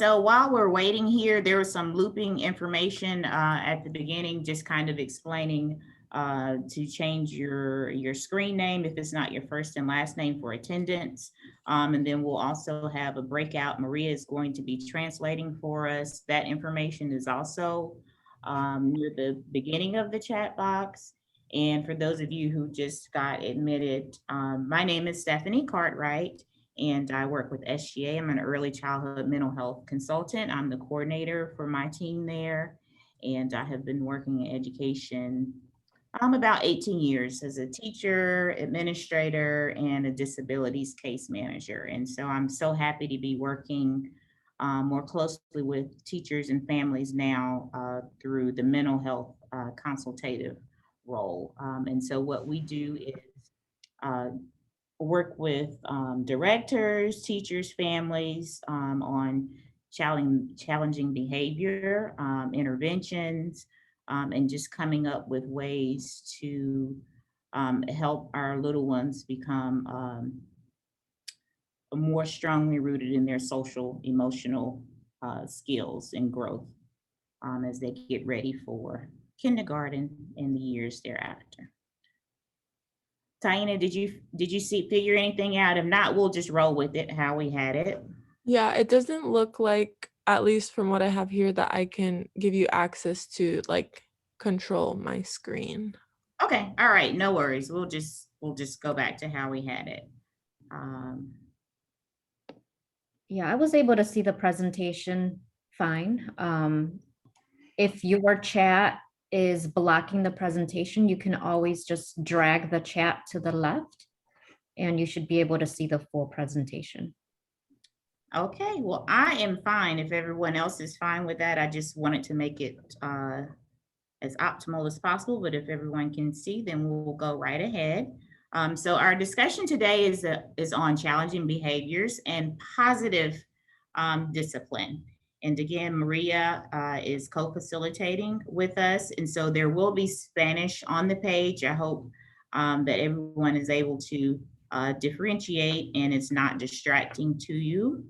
So while we're waiting here, there was some looping information at the beginning, just kind of explaining to change your screen name if it's not your first and last name for attendance. And then we'll also have a breakout. Maria is going to be translating for us. That information is also near the beginning of the chat box. And for those of you who just got admitted, my name is Stephanie Cartwright, and I work with SGA. I'm an early childhood mental health consultant. I'm the coordinator for my team there, and I have been working in education about 18 years as a teacher, administrator, and a disabilities case manager. And so I'm so happy to be working more closely with teachers and families now through the mental health consultative role. And so what we do is uh, work with directors, teachers, families on challenging behavior, interventions, and just coming up with ways to help our little ones become more strongly rooted in their social, emotional skills and growth as they get ready for kindergarten and the years thereafter. Taina, did you figure anything out? If not, we'll just roll with it how we had it. Yeah, it doesn't look like, at least from what I have here, that I can give you access to like control my screen. Okay, all right, no worries. We'll just go back to how we had it. Yeah, I was able to see the presentation fine. If your chat is blocking the presentation, you can always just drag the chat to the left and you should be able to see the full presentation. Okay, well, I am fine if everyone else is fine with that. I just wanted to make it as optimal as possible, but if everyone can see, then we'll go right ahead. So our discussion today is on challenging behaviors and positive discipline. And again, Maria is co-facilitating with us. And so there will be Spanish on the page. I hope that everyone is able to differentiate and it's not distracting to you.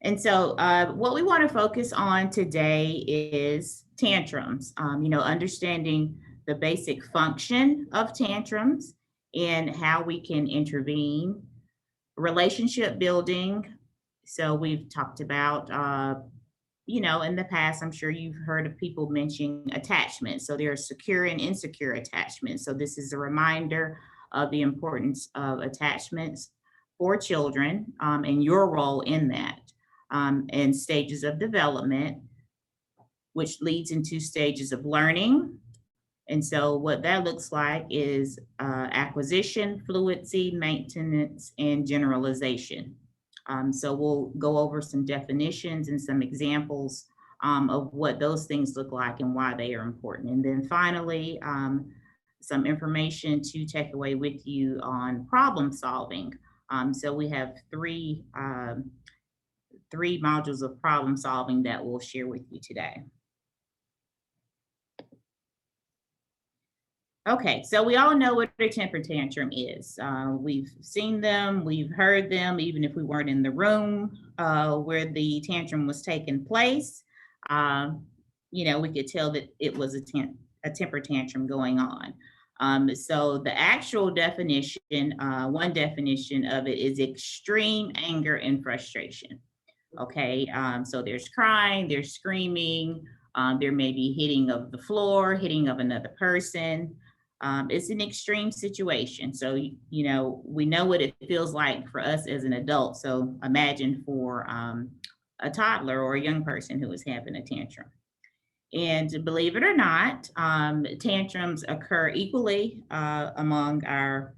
And so what we want to focus on today is tantrums, understanding the basic function of tantrums and how we can intervene, relationship building. So we've talked about, in the past, I'm sure you've heard of people mentioning attachment. So there are secure and insecure attachments. So this is a reminder of the importance of attachments for children and your role in that. And stages of development, which leads into stages of learning. And so what that looks like is acquisition, fluency, maintenance, and generalization. So we'll go over some definitions and some examples of what those things look like and why they are important. And then finally, some information to take away with you on problem solving. So we have three modules of problem solving that we'll share with you today. Okay, so we all know what a temper tantrum is. We've seen them, we've heard them, even if we weren't in the room where the tantrum was taking place. We could tell that it was a temper tantrum going on. So the actual definition, one definition of it is extreme anger and frustration. Okay, so there's crying, there's screaming, there may be hitting of the floor, hitting of another person. It's an extreme situation. So, we know what it feels like for us as an adult. So imagine for a toddler or a young person who is having a tantrum. And believe it or not, tantrums occur equally among our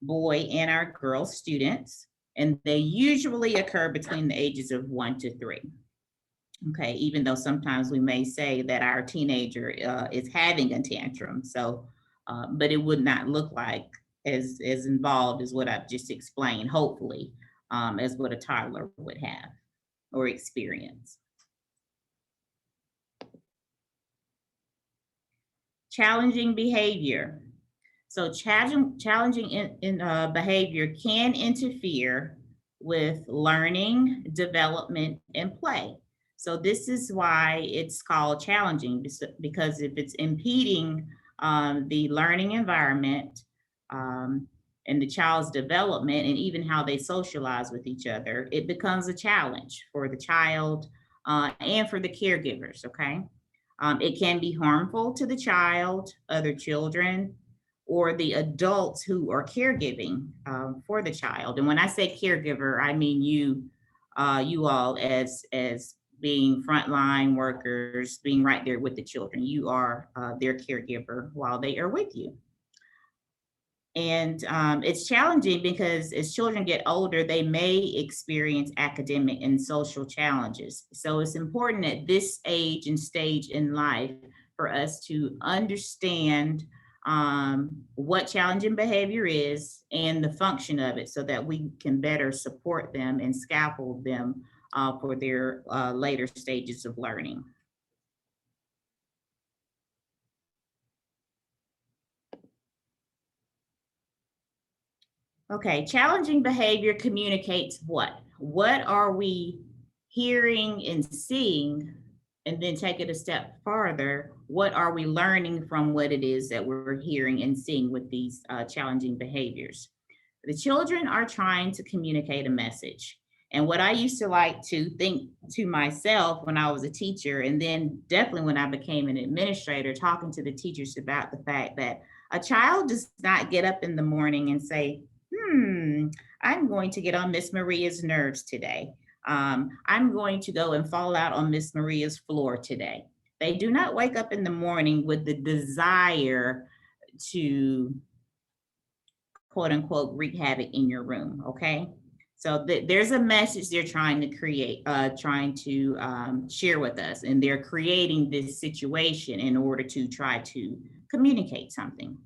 boy and our girl students. And they usually occur between the ages of 1 to 3. Okay, even though sometimes we may say that our teenager is having a tantrum. So, but it would not look like as involved as what I've just explained, hopefully, as what a toddler would have or experience. Challenging behavior. So challenging behavior can interfere with learning, development, and play. So this is why it's called challenging, because if it's impeding the learning environment um, and the child's development and even how they socialize with each other, it becomes a challenge for the child and for the caregivers, okay? It can be harmful to the child, other children, or the adults who are caregiving for the child. And when I say caregiver, I mean you all as being frontline workers, being right there with the children. You are their caregiver while they are with you. And it's challenging because as children get older, they may experience academic and social challenges. So it's important at this age and stage in life for us to understand what challenging behavior is and the function of it so that we can better support them and scaffold them for their later stages of learning. Okay, challenging behavior communicates what? What are we hearing and seeing? And then take it a step farther, what are we learning from what it is that we're hearing and seeing with these challenging behaviors? The children are trying to communicate a message. And what I used to like to think to myself when I was a teacher, and then definitely when I became an administrator, talking to the teachers about the fact that a child does not get up in the morning and say, I'm going to get on Miss Maria's nerves today. I'm going to go and fall out on Miss Maria's floor today. They do not wake up in the morning with the desire to quote unquote wreak havoc in your room, okay? So there's a message they're trying to create, trying to share with us, and they're creating this situation in order to try to communicate something.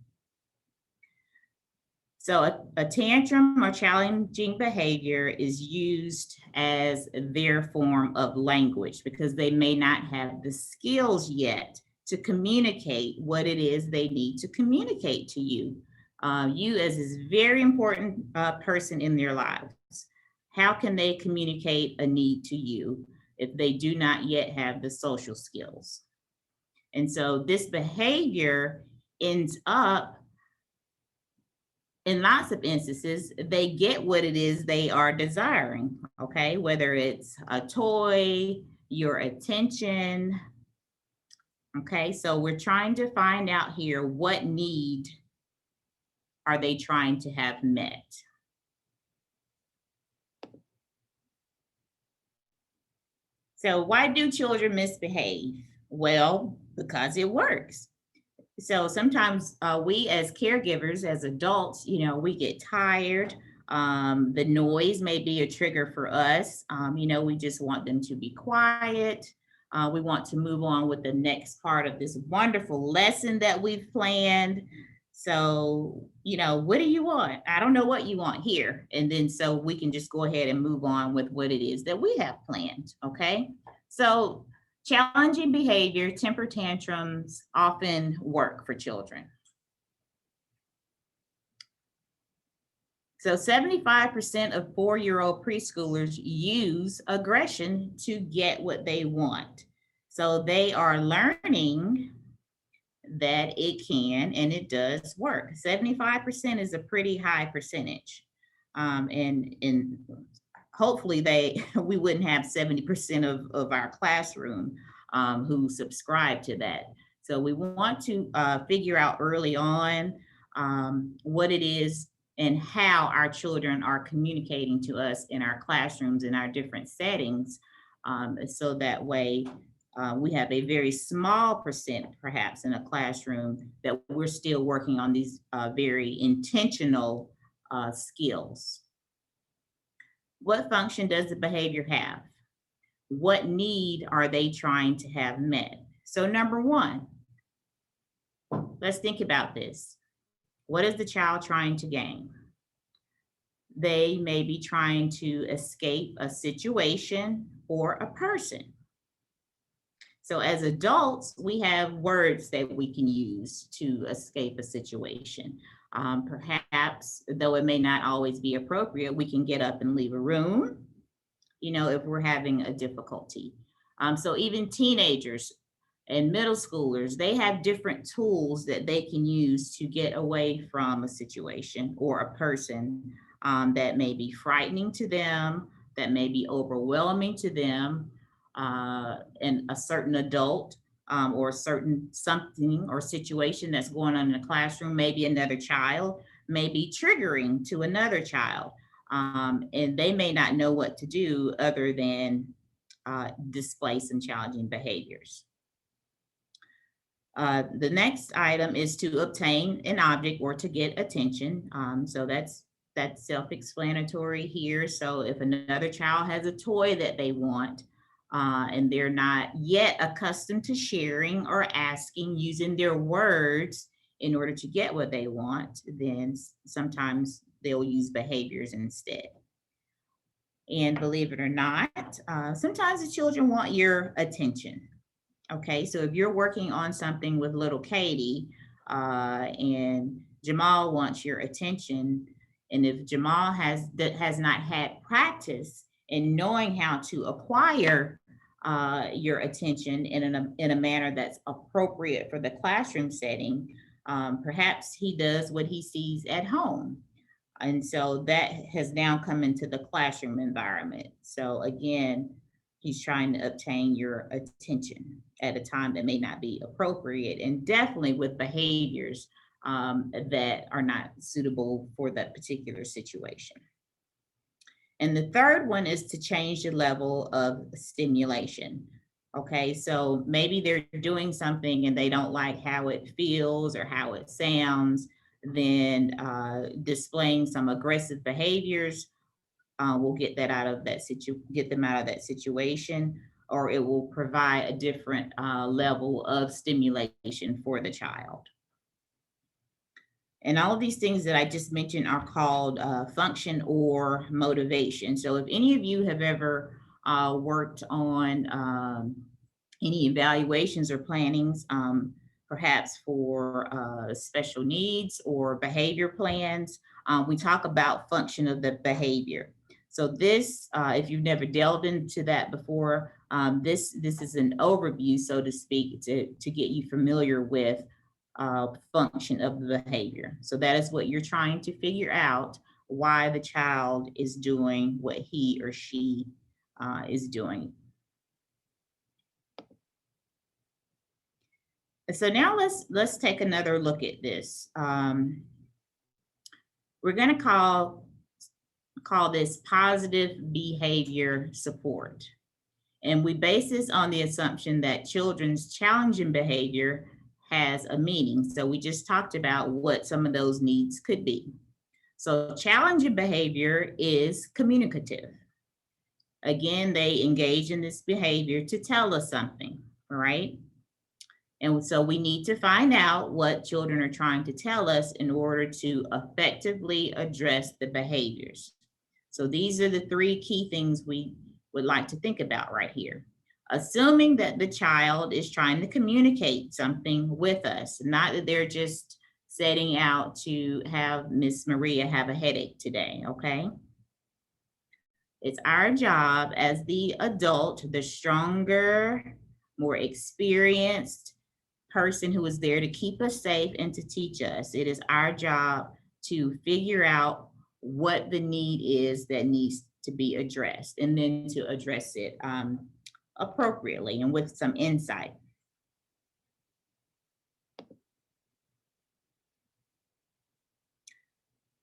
So a tantrum or challenging behavior is used as their form of language because they may not have the skills yet to communicate what it is they need to communicate to you. You as this very important person in their lives. How can they communicate a need to you if they do not yet have the social skills? And so this behavior ends up, in lots of instances, they get what it is they are desiring, okay? Whether it's a toy, your attention, okay? So we're trying to find out here what need are they trying to have met? So why do children misbehave? Well, because it works. So sometimes we as caregivers, as adults, we get tired. The noise may be a trigger for us. We just want them to be quiet. We want to move on with the next part of this wonderful lesson that we've planned. So, what do you want? I don't know what you want here. And then so we can just go ahead and move on with what it is that we have planned, okay? So challenging behavior, temper tantrums often work for children. So 75% of 4-year-old preschoolers use aggression to get what they want. So they are learning that it can and it does work. 75% is a pretty high percentage. And hopefully we wouldn't have 70% of our classroom who subscribe to that. So we want to figure out early on what it is and how our children are communicating to us in our classrooms, in our different settings. So that way we have a very small percent, perhaps in a classroom, that we're still working on these very intentional skills. What function does the behavior have? What need are they trying to have met? So number one, let's think about this. What is the child trying to gain? They may be trying to escape a situation or a person. So as adults, we have words that we can use to escape a situation. Perhaps, though it may not always be appropriate, we can get up and leave a room, if we're having a difficulty. So even teenagers and middle schoolers, they have different tools that they can use to get away from a situation or a person that may be frightening to them, that may be overwhelming to them, and a certain adult or a certain something or situation that's going on in the classroom, maybe another child, may be triggering to another child. And they may not know what to do other than display some challenging behaviors. The next item is to obtain an object or to get attention. So that's self-explanatory here. So if another child has a toy that they want, and they're not yet accustomed to sharing or asking using their words in order to get what they want, then sometimes they'll use behaviors instead. And believe it or not, sometimes the children want your attention. Okay, so if you're working on something with little Katie and Jamal wants your attention, and if Jamal has not had practice in knowing how to acquire your attention in a manner that's appropriate for the classroom setting, perhaps he does what he sees at home. And so that has now come into the classroom environment. So again, he's trying to obtain your attention at a time that may not be appropriate, and definitely with behaviors that are not suitable for that particular situation. And the third one is to change the level of stimulation. Okay, so maybe they're doing something and they don't like how it feels or how it sounds, then displaying some aggressive behaviors will get them out of that situation, or it will provide a different level of stimulation for the child. And all of these things that I just mentioned are called function or motivation. So if any of you have ever worked on any evaluations or plannings, perhaps for special needs or behavior plans, we talk about function of the behavior. So this, if you've never delved into that before, this is an overview, so to speak, to get you familiar with function of the behavior. So that is what you're trying to figure out, why the child is doing what he or she is doing. So now let's take another look at this. We're going to call this positive behavior support. And we base this on the assumption that children's challenging behavior has a meaning. So we just talked about what some of those needs could be. So challenging behavior is communicative. Again, they engage in this behavior to tell us something, right? And so we need to find out what children are trying to tell us in order to effectively address the behaviors. So these are the three key things we would like to think about right here. Assuming that the child is trying to communicate something with us, not that they're just setting out to have Miss Maria have a headache today, okay? It's our job as the adult, the stronger, more experienced person who is there to keep us safe and to teach us. It is our job to figure out what the need is that needs to be addressed, and then to address it appropriately and with some insight.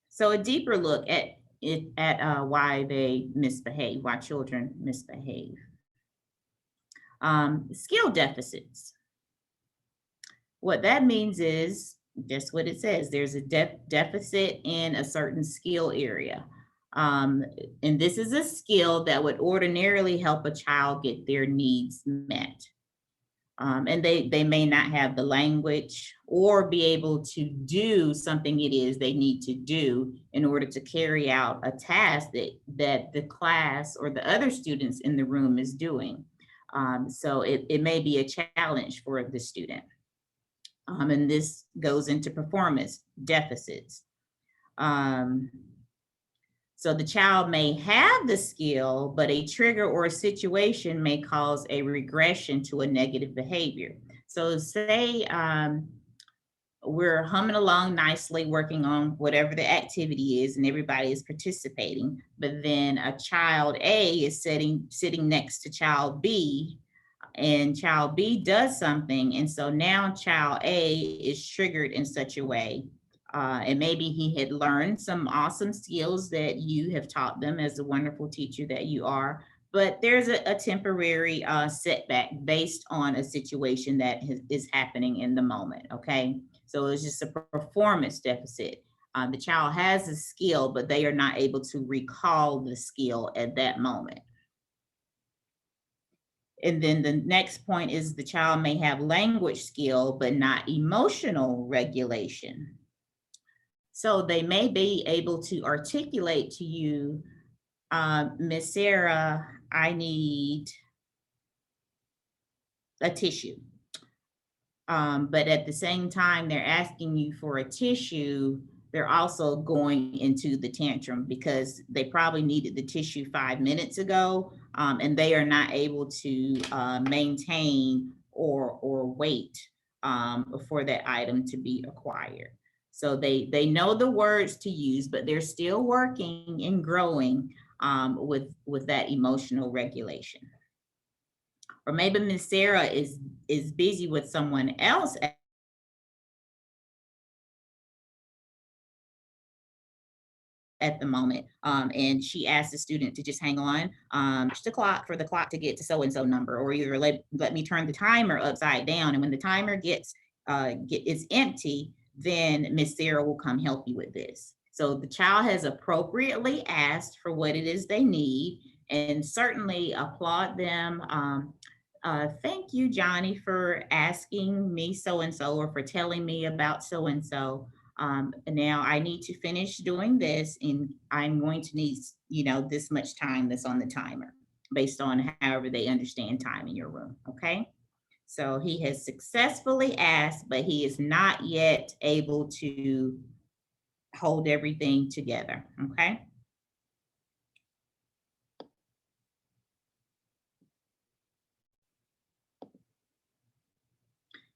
So a deeper look at why they misbehave, why children misbehave. Skill deficits. What that means is just what it says. There's a deficit in a certain skill area. And this is a skill that would ordinarily help a child get their needs met. And they may not have the language or be able to do something it is they need to do in order to carry out a task that the class or the other students in the room is doing. So it may be a challenge for the student. And this goes into performance deficits. So the child may have the skill, but a trigger or a situation may cause a regression to a negative behavior. So say we're humming along nicely, working on whatever the activity is, and everybody is participating, but then a child A is sitting next to child B, and child B does something, and so now child A is triggered in such a way. And maybe he had learned some awesome skills that you have taught them as a wonderful teacher that you are, but there's a temporary setback based on a situation that is happening in the moment, okay? So it's just a performance deficit. The child has a skill, but they are not able to recall the skill at that moment. And then the next point is the child may have language skill, but not emotional regulation. So they may be able to articulate to you, Miss Sarah, I need a tissue. But at the same time, they're asking you for a tissue, they're also going into the tantrum because they probably needed the tissue 5 minutes ago, and they are not able to maintain or wait for that item to be acquired. So they know the words to use, but they're still working and growing with that emotional regulation. Or maybe Miss Sarah is busy with someone else at the moment, and she asked the student to just hang on the clock for the clock to get to so-and-so number, or either let me turn the timer upside down, and when the timer is empty, then Miss Sarah will come help you with this. So the child has appropriately asked for what it is they need, and certainly applaud them. Thank you, Johnny, for asking me so-and-so, or for telling me about so-and-so. Now I need to finish doing this, and I'm going to need, this much time that's on the timer based on however they understand time in your room, okay? So he has successfully asked, but he is not yet able to hold everything together, okay?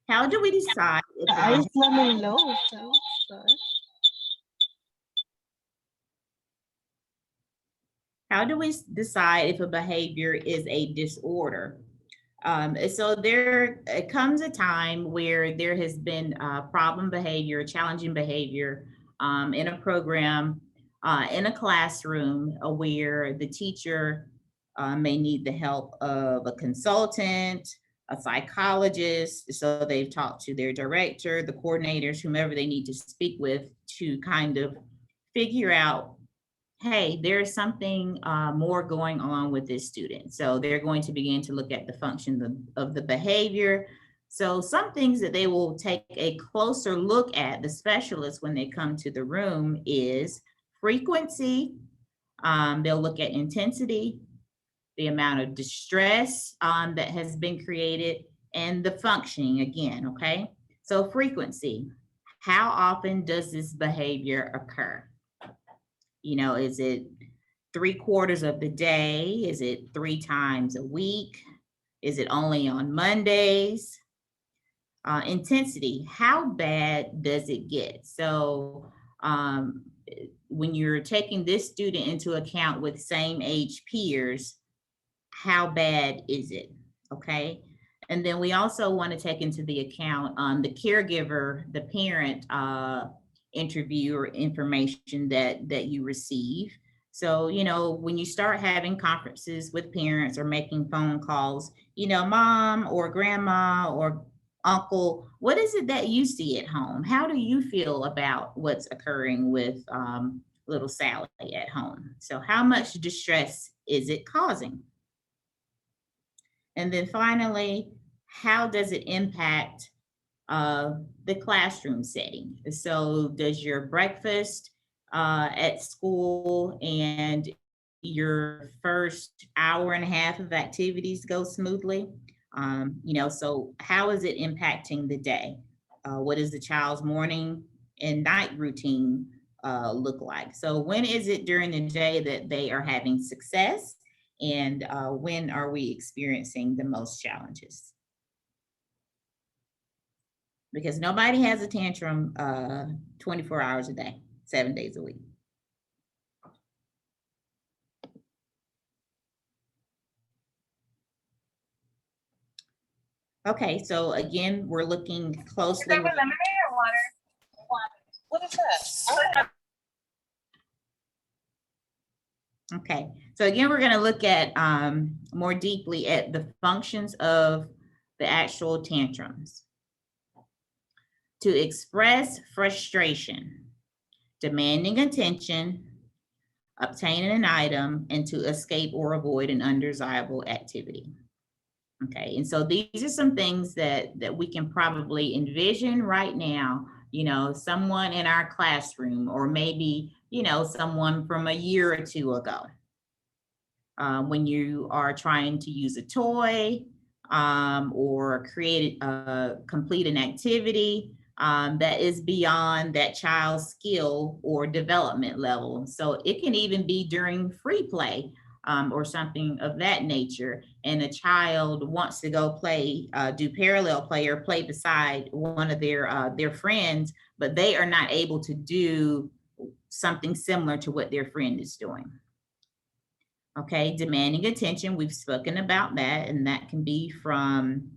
How do we decide if The ice lemon low sounds good. How do we decide if a behavior is a disorder? So there comes a time where there has been problem behavior, challenging behavior in a program, in a classroom, where the teacher may need the help of a consultant, a psychologist. So they've talked to their director, the coordinators, whomever they need to speak with to kind of figure out, hey, there's something more going on with this student. So they're going to begin to look at the function of the behavior. So some things that they will take a closer look at, the specialists, when they come to the room, is frequency. They'll look at intensity, the amount of distress that has been created, and the functioning again, okay? So frequency, how often does this behavior occur? Is it 3/4 of the day? Is it 3 times a week? Is it only on Mondays? Intensity, how bad does it get? So when you're taking this student into account with same age peers, how bad is it? Okay. And then we also want to take into the account the caregiver, the parent interview or information that you receive. So, when you start having conferences with parents or making phone calls, mom or grandma or uncle, what is it that you see at home? How do you feel about what's occurring with little Sally at home? So how much distress is it causing? And then finally, how does it impact the classroom setting? So does your breakfast at school and your first hour and a half of activities go smoothly? So how is it impacting the day? what is the child's morning and night routine look like? So when is it during the day that they are having success? And when are we experiencing the most challenges? Because nobody has a tantrum 24 hours a day, 7 days a week. Okay, so again, we're looking closely. Lemonade or water? What is that? Okay, so again, we're going to look at more deeply at the functions of the actual tantrums. To express frustration, demanding attention, obtaining an item, and to escape or avoid an undesirable activity. Okay, and so these are some things that we can probably envision right now, you know, someone in our classroom, or maybe, you know, someone from a year or two ago. When you are trying to use a toy or complete an activity that is beyond that child's skill or development level. So it can even be during free play or something of that nature, and a child wants to go play, do parallel play or play beside one of their friends, but they are not able to do something similar to what their friend is doing. Okay, demanding attention, we've spoken about that, and that can be from,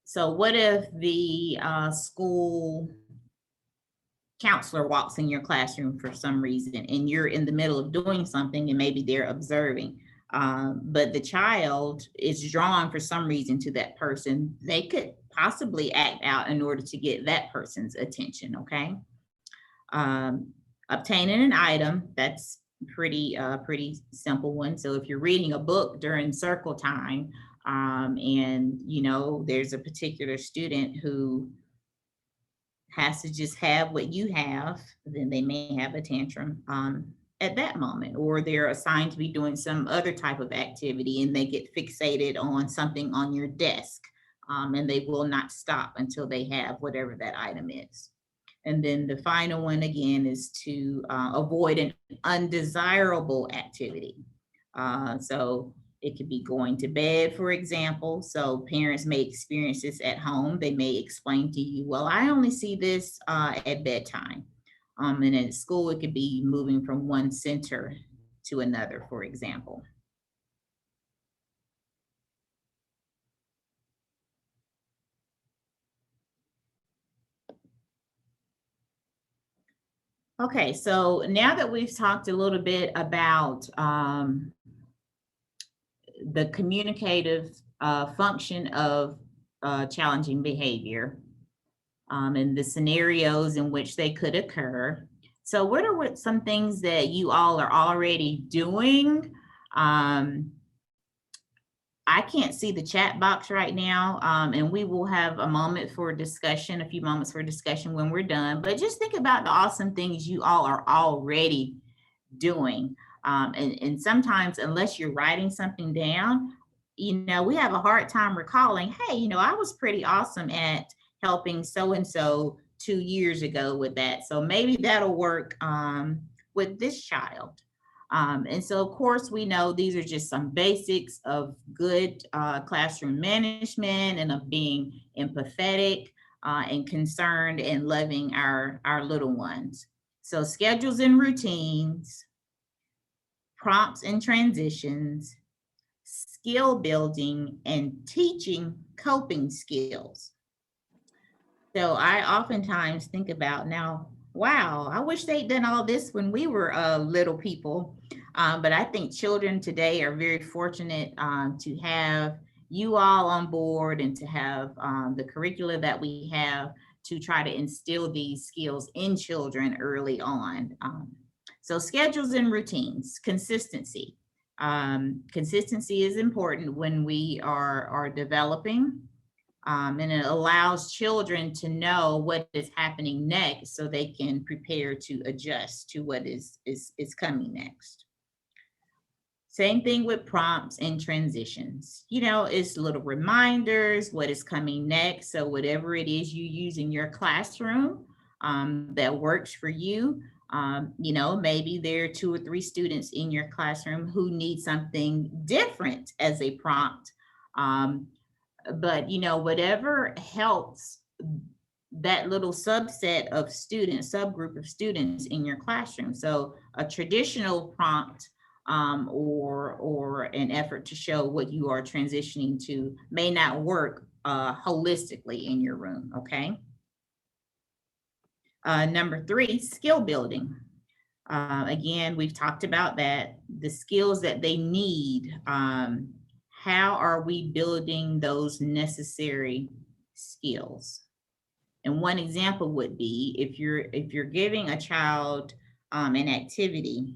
so what if the school counselor walks in your classroom for some reason and you're in the middle of doing something and maybe they're observing, but the child is drawn for some reason to that person. They could possibly act out in order to get that person's attention, okay? Obtaining an item, that's pretty simple one. So if you're reading a book during circle time and you know there's a particular student who has to just have what you have, then they may have a tantrum at that moment, or they're assigned to be doing some other type of activity and they get fixated on something on your desk and they will not stop until they have whatever that item is. And then the final one again is to avoid an undesirable activity. So it could be going to bed, for example. So parents may experience this at home. They may explain to you, well, I only see this at bedtime. And at school, it could be moving from one center to another, for example. Okay, so now that we've talked a little bit about the communicative function of challenging behavior and the scenarios in which they could occur. So what are some things that you all are already doing? I can't see the chat box right now, and we will have a moment for discussion, a few moments for discussion when we're done, but just think about the awesome things you all are already doing. And sometimes, unless you're writing something down, you know, we have a hard time recalling, hey, you know, I was pretty awesome at helping so-and-so 2 years ago with that. So maybe that'll work with this child. And so, of course, we know these are just some basics of good classroom management and of being empathetic and concerned and loving our little ones. So schedules and routines, prompts and transitions, skill building, and teaching coping skills. So I oftentimes think about now, wow, I wish they'd done all this when we were little people. But I think children today are very fortunate to have you all on board and to have the curricula that we have to try to instill these skills in children early on. So schedules and routines, consistency. Consistency is important when we are developing. And it allows children to know what is happening next so they can prepare to adjust to what is coming next. Same thing with prompts and transitions. You know, it's little reminders, what is coming next. So whatever it is you use in your classroom that works for you, you know, maybe there are 2 or 3 students in your classroom who need something different as a prompt. But, you know, whatever helps that little subset of students, subgroup of students in your classroom. So a traditional prompt or an effort to show what you are transitioning to may not work holistically in your room, okay? Number 3, skill building. Again, we've talked about that, the skills that they need. How are we building those necessary skills? And one example would be if you're giving a child an activity,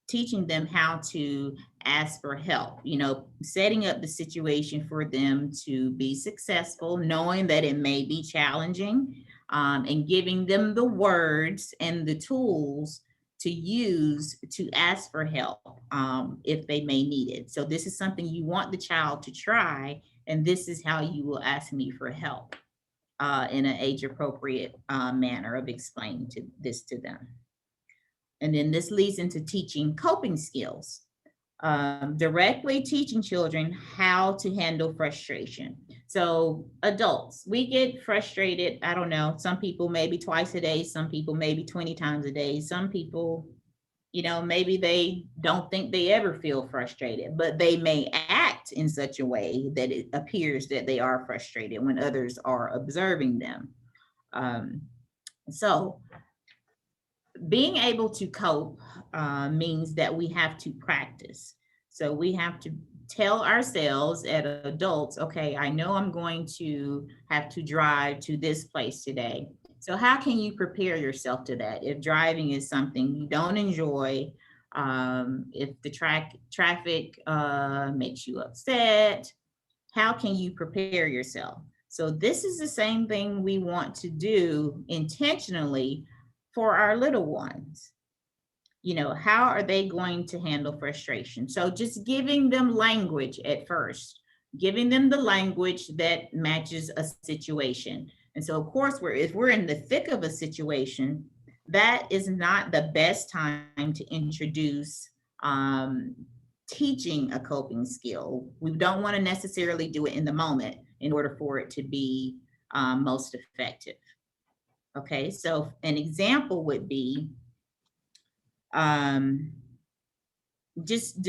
teaching them how to ask for help, you know, setting up the situation for them to be successful, knowing that it may be challenging, and giving them the words and the tools to use to ask for help if they may need it. So this is something you want the child to try, and this is how you will ask me for help in an age-appropriate manner of explaining this to them. And then this leads into teaching coping skills, directly teaching children how to handle frustration. So adults, we get frustrated, I don't know, some people maybe twice a day, some people maybe 20 times a day, some people, you know, maybe they don't think they ever feel frustrated, but they may act in such a way that it appears that they are frustrated when others are observing them. So being able to cope means that we have to practice. So we have to tell ourselves as adults, okay, I know I'm going to have to drive to this place today. So how can you prepare yourself to that? If driving is something you don't enjoy, if the traffic makes you upset, how can you prepare yourself? So this is the same thing we want to do intentionally for our little ones. You know, how are they going to handle frustration? So just giving them language at first, giving them the language that matches a situation. And so of course, if we're in the thick of a situation, that is not the best time to introduce teaching a coping skill. We don't want to necessarily do it in the moment in order for it to be most effective. Okay, so an example would be just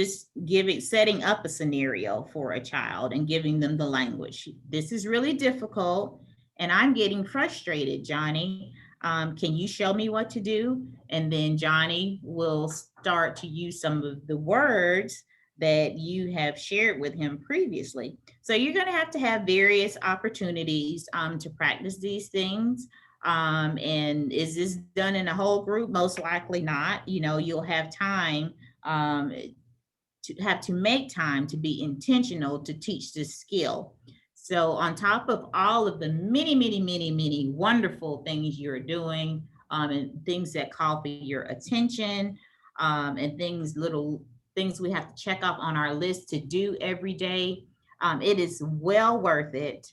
setting up a scenario for a child and giving them the language. This is really difficult and I'm getting frustrated, Johnny. Can you show me what to do? And then Johnny will start to use some of the words that you have shared with him previously. So you're going to have various opportunities to practice these things. And is this done in a whole group? Most likely not. You know, you'll have time to make time to be intentional to teach this skill. So on top of all of the many wonderful things you're doing, and things that call for your attention, and little things we have to check off on our list to do every day, it is well worth it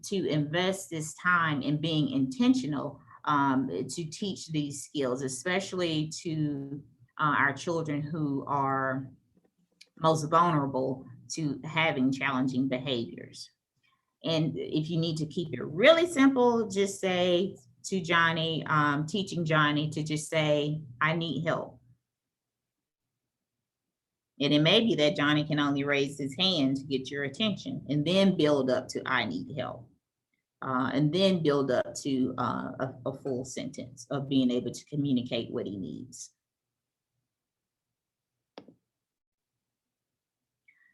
to invest this time in being intentional to teach these skills, especially to our children who are most vulnerable to having challenging behaviors. And if you need to keep it really simple, just say to Johnny, teaching Johnny to just say, I need help. And it may be that Johnny can only raise his hand to get your attention and then build up to I need help. And then build up to a full sentence of being able to communicate what he needs.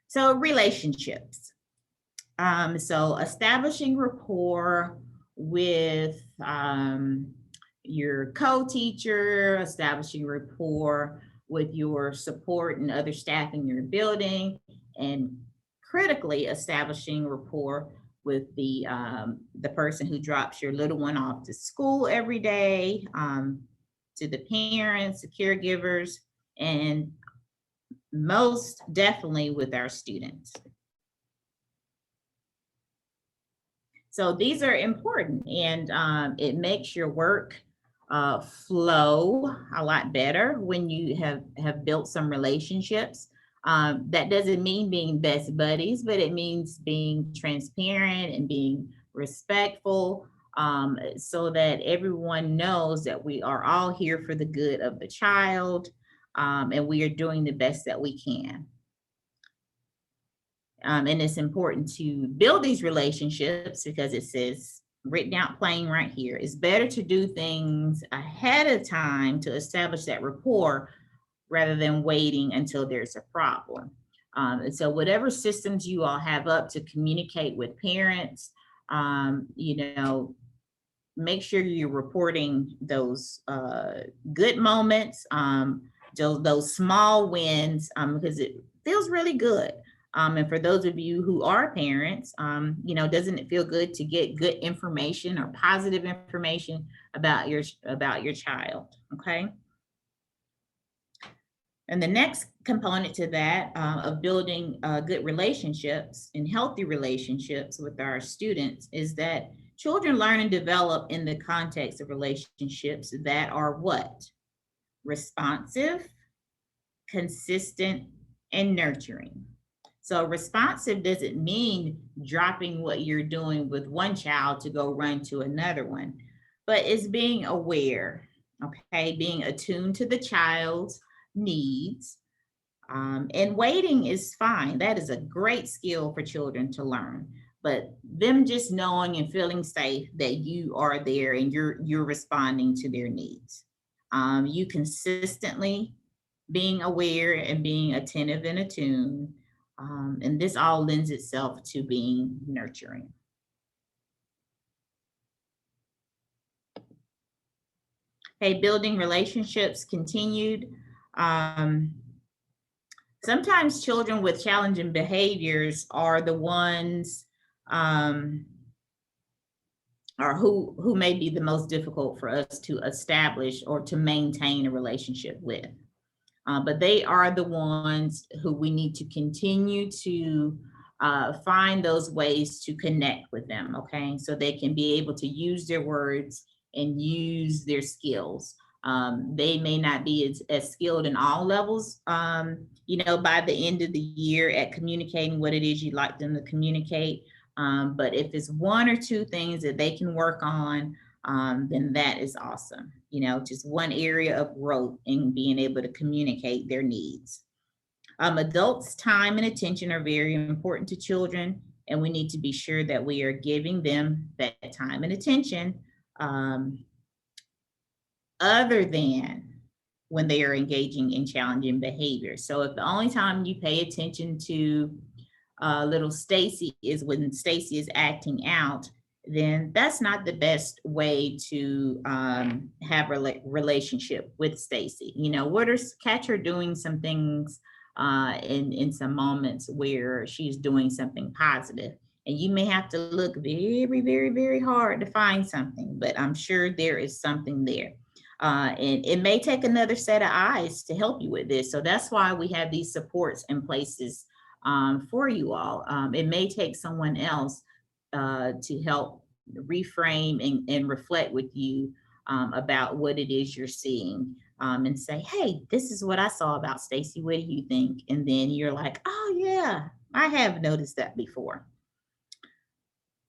So relationships. So establishing rapport with your co-teacher, establishing rapport with your support and other staff in your building, and critically establishing rapport with the person who drops your little one off to school every day, to the parents, the caregivers, and most definitely with our students. So these are important, and it makes your work flow a lot better when you have built some relationships. That doesn't mean being best buddies, but it means being transparent and being respectful, so that everyone knows that we are all here for the good of the child, and we are doing the best that we can. And it's important to build these relationships because it says written out plain right here. It's better to do things ahead of time to establish that rapport rather than waiting until there's a problem. And so whatever systems you all have up to communicate with parents, make sure you're reporting those good moments, those small wins, because it feels really good. And for those of you who are parents, doesn't it feel good to get good information or positive information about your child? Okay. And the next component to that of building good relationships and healthy relationships with our students is that children learn and develop in the context of relationships that are what? Responsive, consistent, and nurturing. So responsive doesn't mean dropping what you're doing with one child to go run to another one, but it's being aware, okay? Being attuned to the child's needs. And waiting is fine. That is a great skill for children to learn. But them just knowing and feeling safe that you are there and you're responding to their needs. You consistently being aware and being attentive and attuned. And this all lends itself to being nurturing. Okay, building relationships continued. Sometimes children with challenging behaviors are the ones or who may be the most difficult for us to establish or to maintain a relationship with. But they are the ones who we need to continue to find those ways to connect with them, okay? So they can be able to use their words and use their skills. They may not be as skilled in all levels, by the end of the year at communicating what it is you'd like them to communicate. But if it's one or two things that they can work on, then that is awesome. Just one area of growth in being able to communicate their needs. Adults' time and attention are very important to children, and we need to be sure that we are giving them that time and attention other than when they are engaging in challenging behavior. So if the only time you pay attention to little Stacy is when Stacy is acting out, then that's not the best way to have a relationship with Stacy. Catch her doing some things in some moments where she's doing something positive. And you may have to look very, very, very hard to find something, but I'm sure there is something there. And it may take another set of eyes to help you with this. So that's why we have these supports in places for you all. It may take someone else to help reframe and reflect with you about what it is you're seeing, and say, hey, this is what I saw about Stacy. What do you think? And then you're like, oh yeah, I have noticed that before.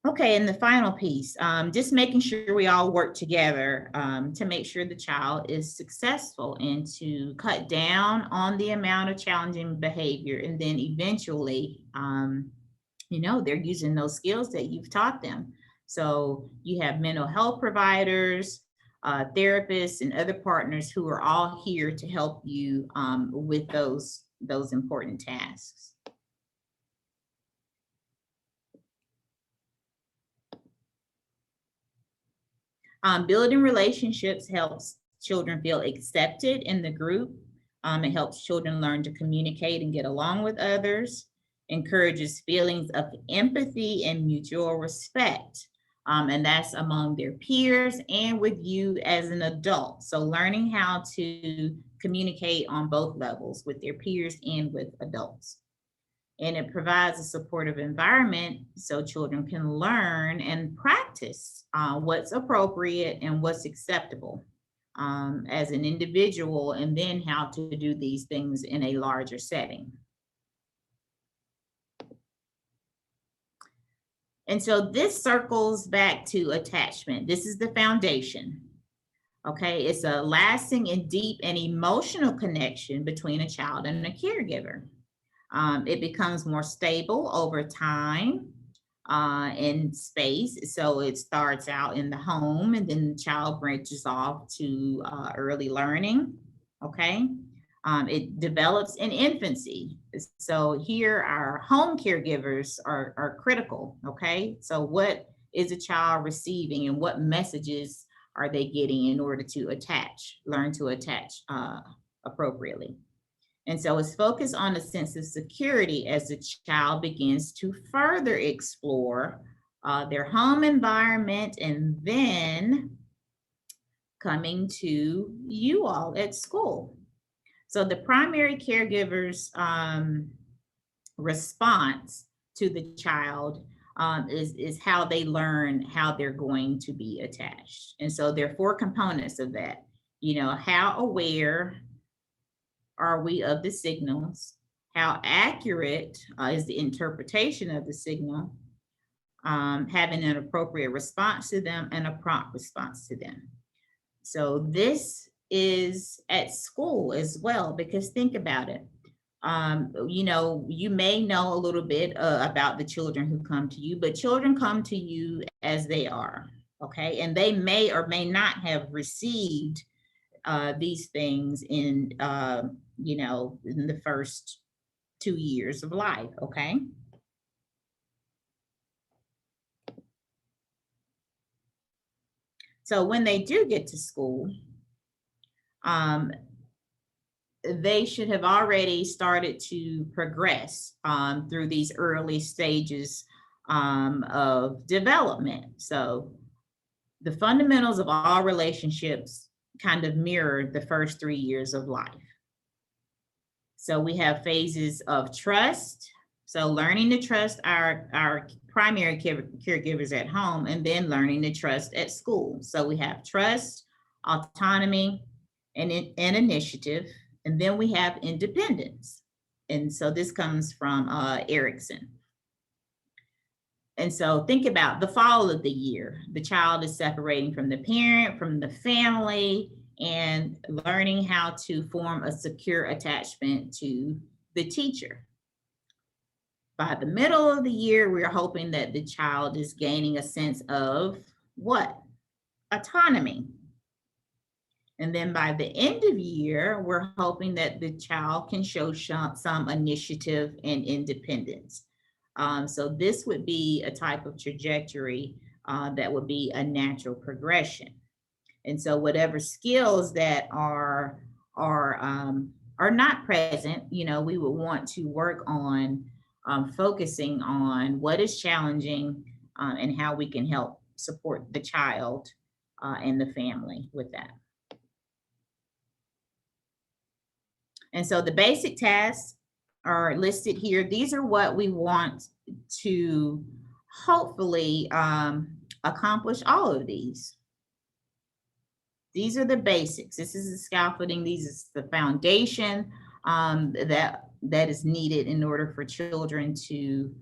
Okay, and the final piece, just making sure we all work together to make sure the child is successful and to cut down on the amount of challenging behavior. And then eventually, they're using those skills that you've taught them. So you have mental health providers, therapists, and other partners who are all here to help you with those important tasks. Building relationships helps children feel accepted in the group. It helps children learn to communicate and get along with others, encourages feelings of empathy and mutual respect. And that's among their peers and with you as an adult. So learning how to communicate on both levels with their peers and with adults. And it provides a supportive environment so children can learn and practice what's appropriate and what's acceptable as an individual, and then how to do these things in a larger setting. And so this circles back to attachment. This is the foundation. Okay, it's a lasting and deep and emotional connection between a child and a caregiver. It becomes more stable over time and space. So it starts out in the home, and then the child branches off to early learning. Okay. It develops in infancy. So here our home caregivers are critical. Okay. So what is a child receiving and what messages are they getting in order to learn to attach appropriately? And so it's focused on a sense of security as the child begins to further explore their home environment, and then coming to you all at school. So the primary caregiver's response to the child is how they learn how they're going to be attached. And so there are 4 components of that. You know, how aware are we of the signals? How accurate is the interpretation of the signal? Having an appropriate response to them and a prompt response to them. So this is at school as well, because think about it. You know, you may know a little bit about the children who come to you, but children come to you as they are, okay? And they may or may not have received these things in, you know, in the first 2 years of life, okay? So when they do get to school, they should have already started to progress through these early stages of development. So the fundamentals of all relationships kind of mirror the first 3 years of life. So we have phases of trust. So learning to trust our primary caregivers at home, and then learning to trust at school. So we have trust, autonomy, and initiative. And then we have independence. And so this comes from Erickson. And so think about the fall of the year. The child is separating from the parent, from the family, and learning how to form a secure attachment to the teacher. By the middle of the year, we're hoping that the child is gaining a sense of what? Autonomy. And then by the end of the year, we're hoping that the child can show some initiative and independence. So this would be a type of trajectory that would be a natural progression. And so whatever skills that are not present, you know, we would want to work on focusing on what is challenging and how we can help support the child and the family with that. And so the basic tasks are listed here. These are what we want to hopefully accomplish all of these. These are the basics. This is the scaffolding. These is the foundation that is needed in order for children to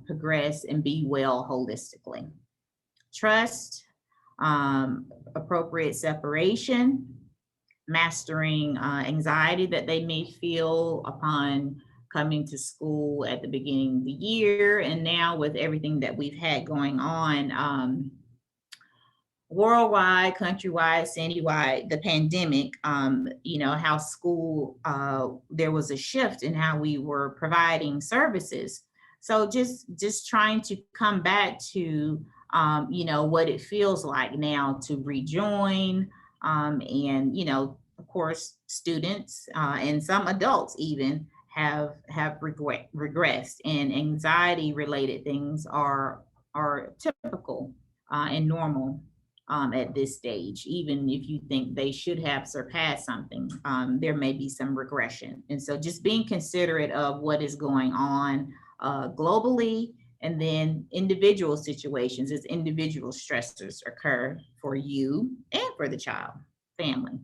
progress and be well holistically. Trust, appropriate separation, mastering anxiety that they may feel upon coming to school at the beginning of the year. And now with everything that we've had going on worldwide, countrywide, citywide, the pandemic, you know, how school, there was a shift in how we were providing services. So just trying to come back to, you know, what it feels like now to rejoin. And, you know, of course, students and some adults even have regressed, and anxiety related things are typical and normal at this stage. Even if you think they should have surpassed something, there may be some regression. And so just being considerate of what is going on globally, and then individual situations as individual stressors occur for you and for the child, family.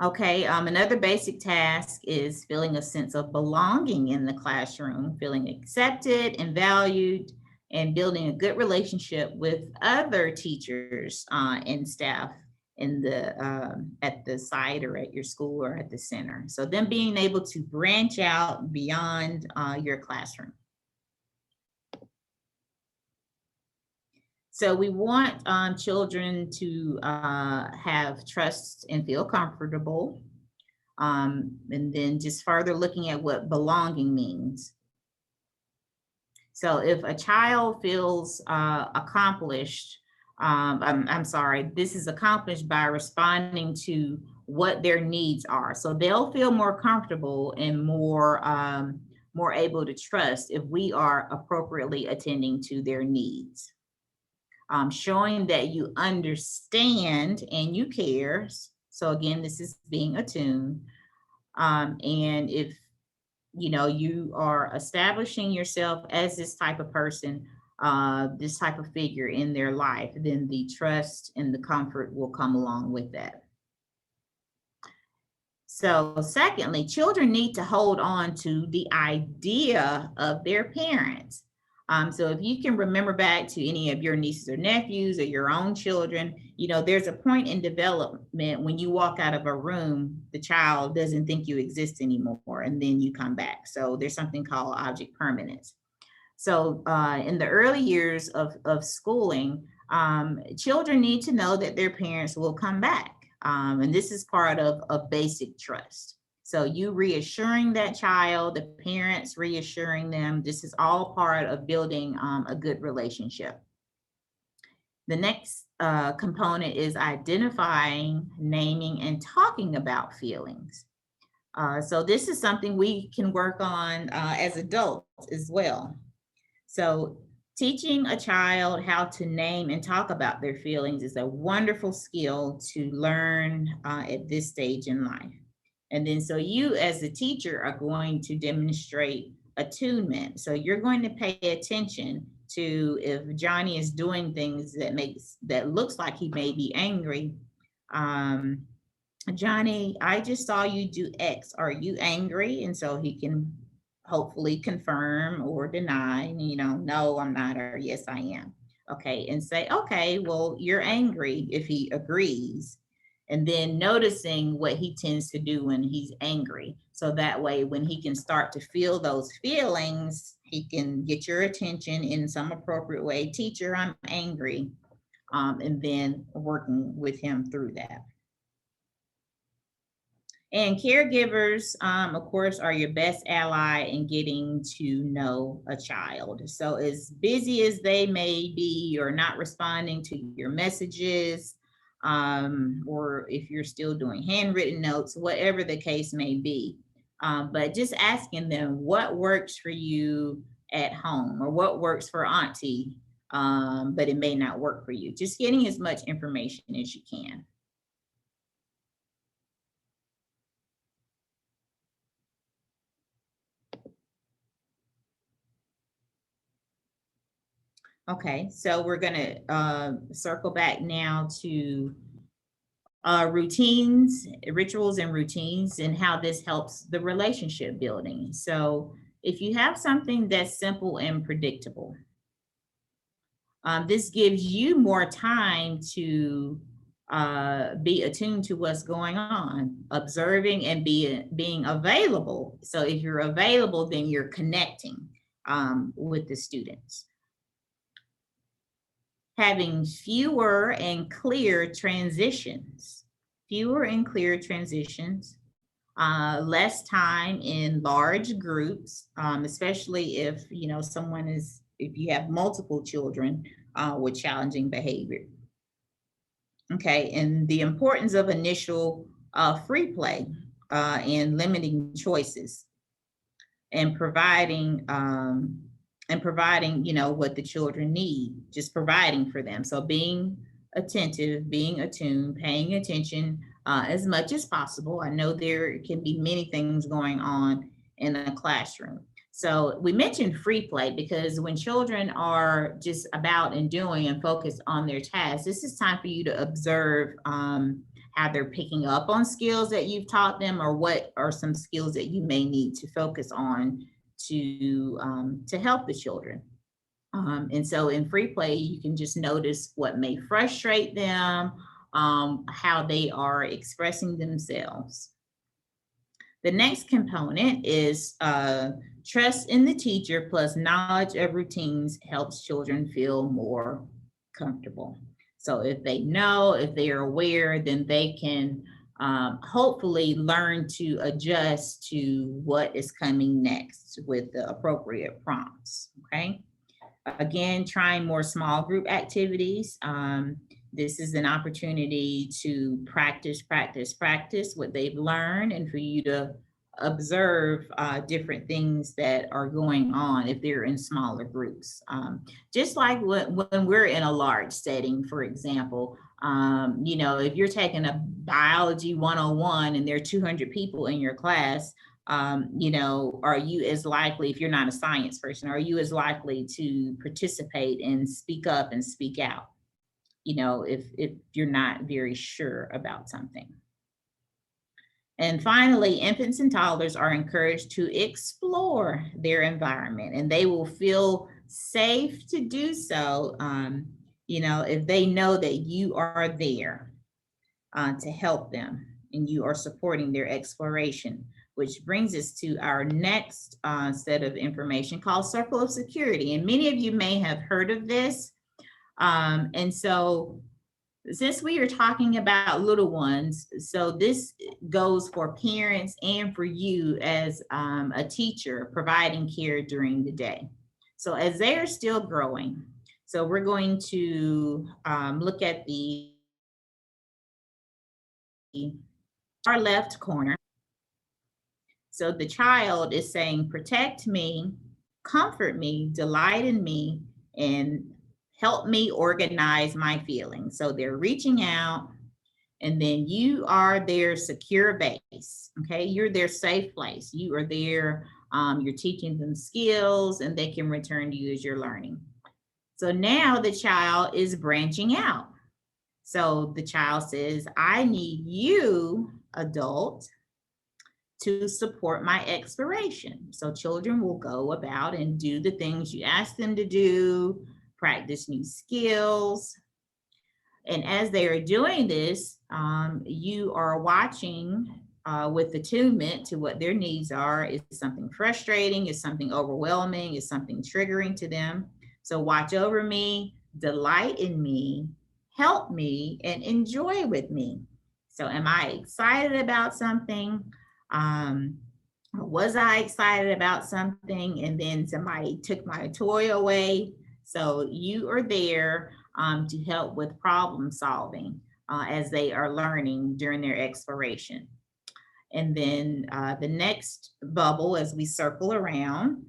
Okay, another basic task is feeling a sense of belonging in the classroom, feeling accepted and valued, and building a good relationship with other teachers and staff in the at the site or at your school or at the center. So then being able to branch out beyond your classroom. So we want children to have trust and feel comfortable. And then just further looking at what belonging means. So if a child feels accomplished, I'm sorry, this is accomplished by responding to what their needs are. So they'll feel more comfortable and more able to trust if we are appropriately attending to their needs. Showing that you understand and you care. So again, this is being attuned. And if you are establishing yourself as this type of person, this type of figure in their life, then the trust and the comfort will come along with that. So secondly, children need to hold on to the idea of their parents. So if you can remember back to any of your nieces or nephews or your own children, there's a point in development when you walk out of a room, the child doesn't think you exist anymore, and then you come back. So there's something called object permanence. So in the early years of schooling, children need to know that their parents will come back. And this is part of basic trust. So you reassuring that child, the parents reassuring them, this is all part of building a good relationship. The next component is identifying, naming, and talking about feelings. So this is something we can work on as adults as well. So teaching a child how to name and talk about their feelings is a wonderful skill to learn at this stage in life. And then so you as a teacher are going to demonstrate attunement. So you're going to pay attention to if Johnny is doing things that looks like he may be angry. Johnny, I just saw you do X. Are you angry? And so he can hopefully confirm or deny, no, I'm not, or yes, I am. Okay, and say, okay, well, you're angry if he agrees. And then noticing what he tends to do when he's angry. So that way, when he can start to feel those feelings, he can get your attention in some appropriate way. Teacher, I'm angry. And then working with him through that. And caregivers, of course, are your best ally in getting to know a child. So as busy as they may be or not responding to your messages, or if you're still doing handwritten notes, whatever the case may be. But just asking them what works for you at home or what works for auntie, but it may not work for you. Just getting as much information as you can. Okay, so we're gonna circle back now to routines, rituals and routines, and how this helps the relationship building. So if you have something that's simple and predictable, this gives you more time to be attuned to what's going on, observing and being available. So if you're available, then you're connecting with the students. Having fewer and clear transitions, less time in large groups, especially if, if you have multiple children with challenging behavior. Okay, and the importance of initial free play and limiting choices and providing and providing, you know, what the children need, just providing for them. So being attentive, being attuned, paying attention as much as possible. I know there can be many things going on in a classroom. So we mentioned free play because when children are just about and doing and focused on their tasks, this is time for you to observe how they're picking up on skills that you've taught them, or what are some skills that you may need to focus on to help the children. And so in free play, you can just notice what may frustrate them, how they are expressing themselves. The next component is trust in the teacher plus knowledge of routines helps children feel more comfortable. So if they know, if they are aware, then they can hopefully learn to adjust to what is coming next with the appropriate prompts, okay? Again, trying more small group activities. This is an opportunity to practice what they've learned, and for you to observe different things that are going on if they're in smaller groups. Just like when we're in a large setting, for example, you know, if you're taking a biology 101 and there are 200 people in your class, you know, are you as likely, if you're not a science person, are you as likely to participate and speak up and speak out, you know, if you're not very sure about something? And finally, infants and toddlers are encouraged to explore their environment, and they will feel safe to do so, you know, if they know that you are there to help them and you are supporting their exploration. Which brings us to our next set of information called Circle of Security. And many of you may have heard of this. And so since we are talking about little ones, so this goes for parents and for you as a teacher providing care during the day. So as they are still growing, so we're going to look at the far left corner. So the child is saying, protect me, comfort me, delight in me, and help me organize my feelings. So they're reaching out, and then you are their secure base. Okay, you're their safe place. You are there, you're teaching them skills, and they can return to you as you're learning. So now the child is branching out. So the child says, I need you, adult, to support my exploration. So children will go about and do the things you ask them to do, practice new skills. And as they are doing this, you are watching with attunement to what their needs are. Is something frustrating? Is something overwhelming? Is something triggering to them? So watch over me, delight in me, help me, and enjoy with me. So am I excited about something? Was I excited about something and then somebody took my toy away? So you are there to help with problem solving as they are learning during their exploration. And then the next bubble, as we circle around,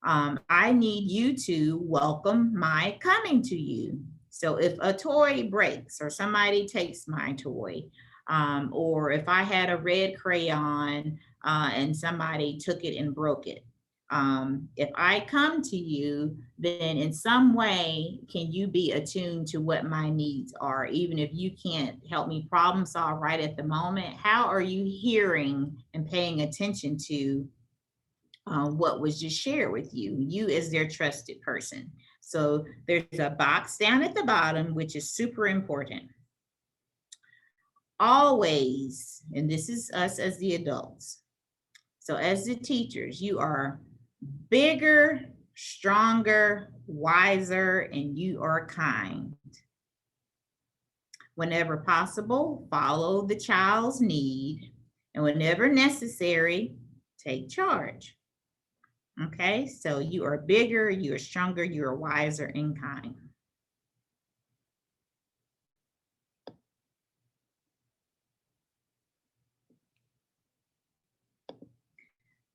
I need you to welcome my coming to you. So if a toy breaks or somebody takes my toy, or if I had a red crayon and somebody took it and broke it, if I come to you, then in some way, can you be attuned to what my needs are? Even if you can't help me problem solve right at the moment, how are you hearing and paying attention to what was just shared with you? You as their trusted person. So there's a box down at the bottom, which is super important. Always, and this is us as the adults. So as the teachers, you are bigger, stronger, wiser, and you are kind. Whenever possible, follow the child's need, and whenever necessary, take charge. Okay, so you are bigger, you are stronger, you are wiser and kind.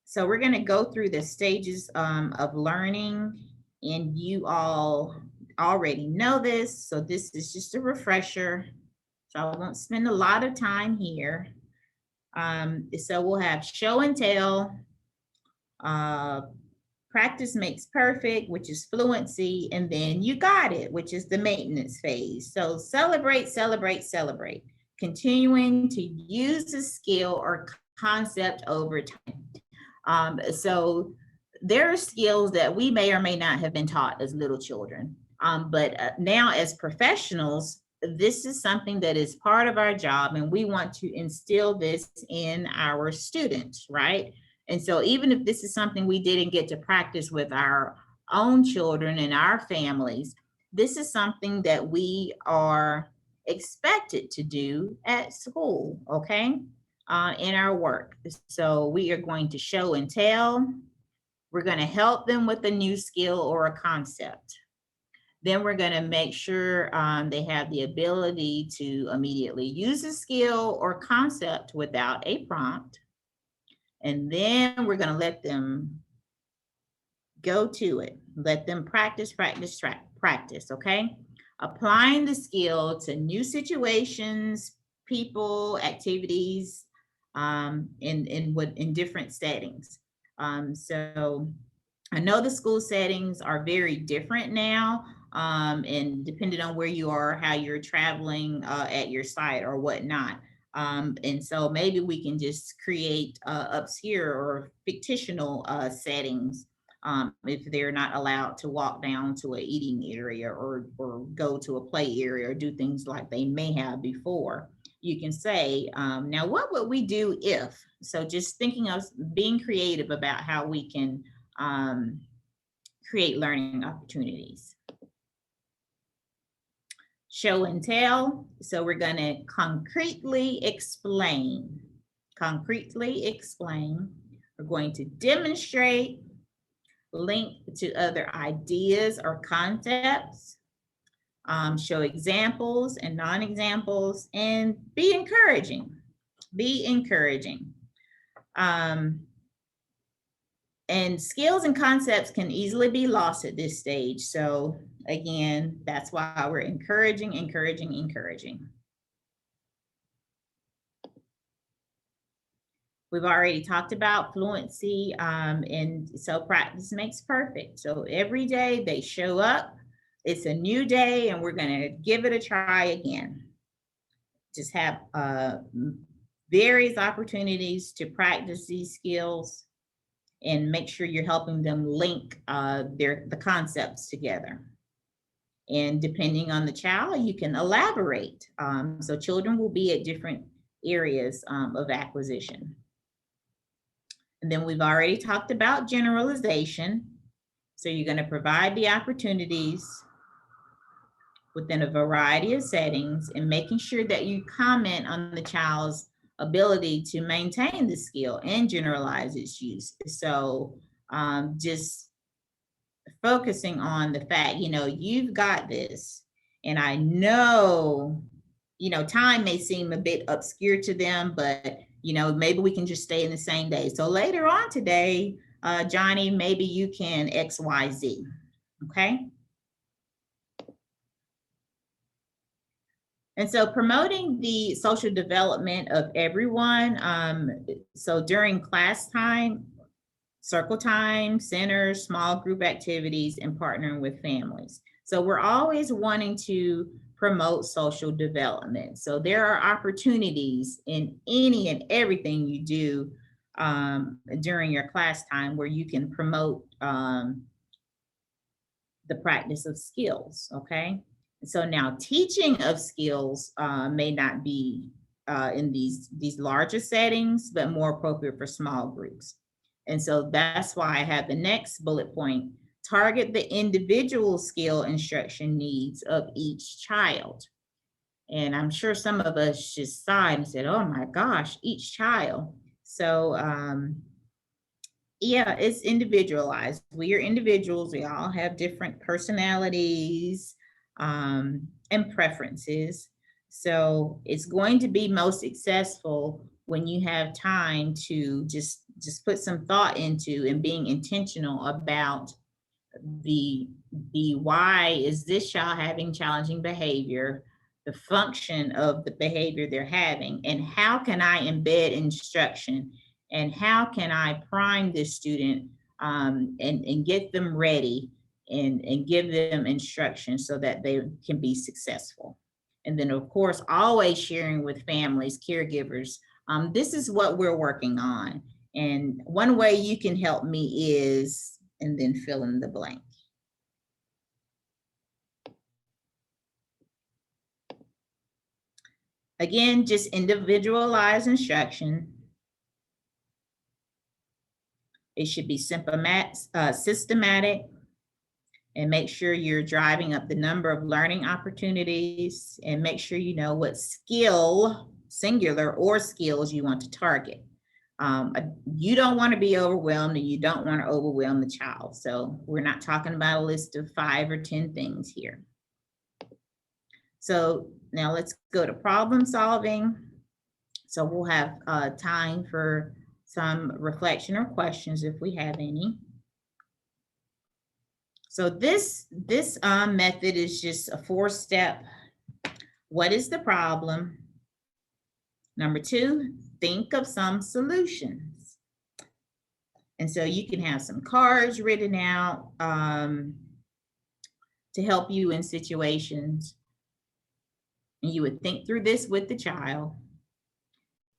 So we're going to go through the stages of learning And you all already know this, so this is just a refresher. So I won't spend a lot of time here. So we'll have show and tell, practice makes perfect, which is fluency, and then you got it, which is the maintenance phase. So celebrate, celebrate, celebrate, continuing to use the skill or concept over time. So there are skills that we may or may not have been taught as little children. But now as professionals, this is something that is part of our job, and we want to instill this in our students, right? And so even if this is something we didn't get to practice with our own children and our families, this is something that we are expected to do at school, okay? In our work. So we are going to show and tell. We're going to help them with a new skill or a concept. Then we're going to make sure they have the ability to immediately use a skill or concept without a prompt. And then we're going to let them go to it. Let them practice, practice, practice, okay? Applying the skill to new situations, people, activities, in different settings. So I know the school settings are very different now, and depending on where you are, how you're traveling at your site or whatnot. And so maybe we can just create obscure or fictional settings if they're not allowed to walk down to an eating area or go to a play area or do things like they may have before. You can say, now what would we do if? So just thinking of being creative about how we can create learning opportunities. Show and tell. So we're going to concretely explain. Concretely explain. We're going to demonstrate, link to other ideas or concepts, show examples and non-examples, and be encouraging. Be encouraging. And skills and concepts can easily be lost at this stage. So again, that's why we're encouraging, encouraging, encouraging. We've already talked about fluency, and so practice makes perfect. So every day they show up, it's a new day, and we're gonna give it a try again. Just have various opportunities to practice these skills and make sure you're helping them link the concepts together. And depending on the child, you can elaborate. So children will be at different areas of acquisition. And then we've already talked about generalization. So you're going to provide the opportunities within a variety of settings and making sure that you comment on the child's ability to maintain the skill and generalize its use. So just focusing on the fact, you've got this. And I know, time may seem a bit obscure to them, but, maybe we can just stay in the same day. So later on today, Johnny, maybe you can X, Y, Z, okay? And so promoting the social development of everyone. So during class time, circle time, centers, small group activities, and partnering with families. So we're always wanting to promote social development. So there are opportunities in any and everything you do during your class time where you can promote the practice of skills, okay? So now teaching of skills may not be in these larger settings, but more appropriate for small groups. And so that's why I have the next bullet point, target the individual skill instruction needs of each child. And I'm sure some of us just sighed and said, oh my gosh, each child. So yeah, it's individualized. We are individuals. We all have different personalities and preferences. So it's going to be most successful when you have time to just put some thought into and being intentional about The why is this child having challenging behavior, the function of the behavior they're having, and how can I embed instruction, and how can I prime this student and get them ready and give them instruction so that they can be successful. And then, of course, always sharing with families, caregivers, this is what we're working on. And one way you can help me is, and then fill in the blank. Again, just individualized instruction. It should be systematic, and make sure you're driving up the number of learning opportunities, and make sure you know what skill, singular or skills, you want to target. You don't want to be overwhelmed, and you don't want to overwhelm the child. So we're not talking about a list of 5 or 10 things here. So now let's go to problem solving. So we'll have time for some reflection or questions if we have any. So this method is just a 4-step. What is the problem? Number 2, think of some solutions. And so you can have some cards written out to help you in situations. And you would think through this with the child.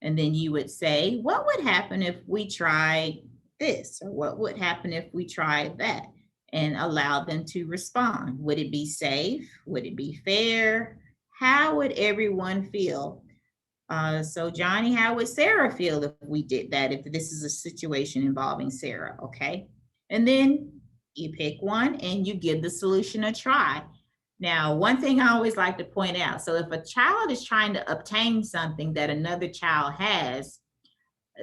And then you would say, what would happen if we tried this? Or what would happen if we tried that? And allow them to respond. Would it be safe? Would it be fair? How would everyone feel? So Johnny, how would Sarah feel if we did that, if this is a situation involving Sarah, okay? And then you pick one and you give the solution a try. Now, one thing I always like to point out, so if a child is trying to obtain something that another child has,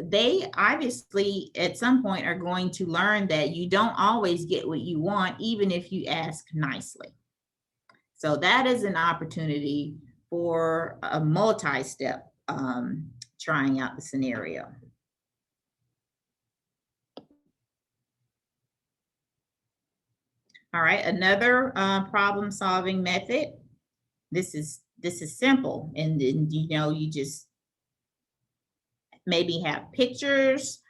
they obviously at some point are going to learn that you don't always get what you want, even if you ask nicely. So that is an opportunity for a multi-step trying out the scenario. All right, another problem-solving method. This is simple, and then you just maybe have pictures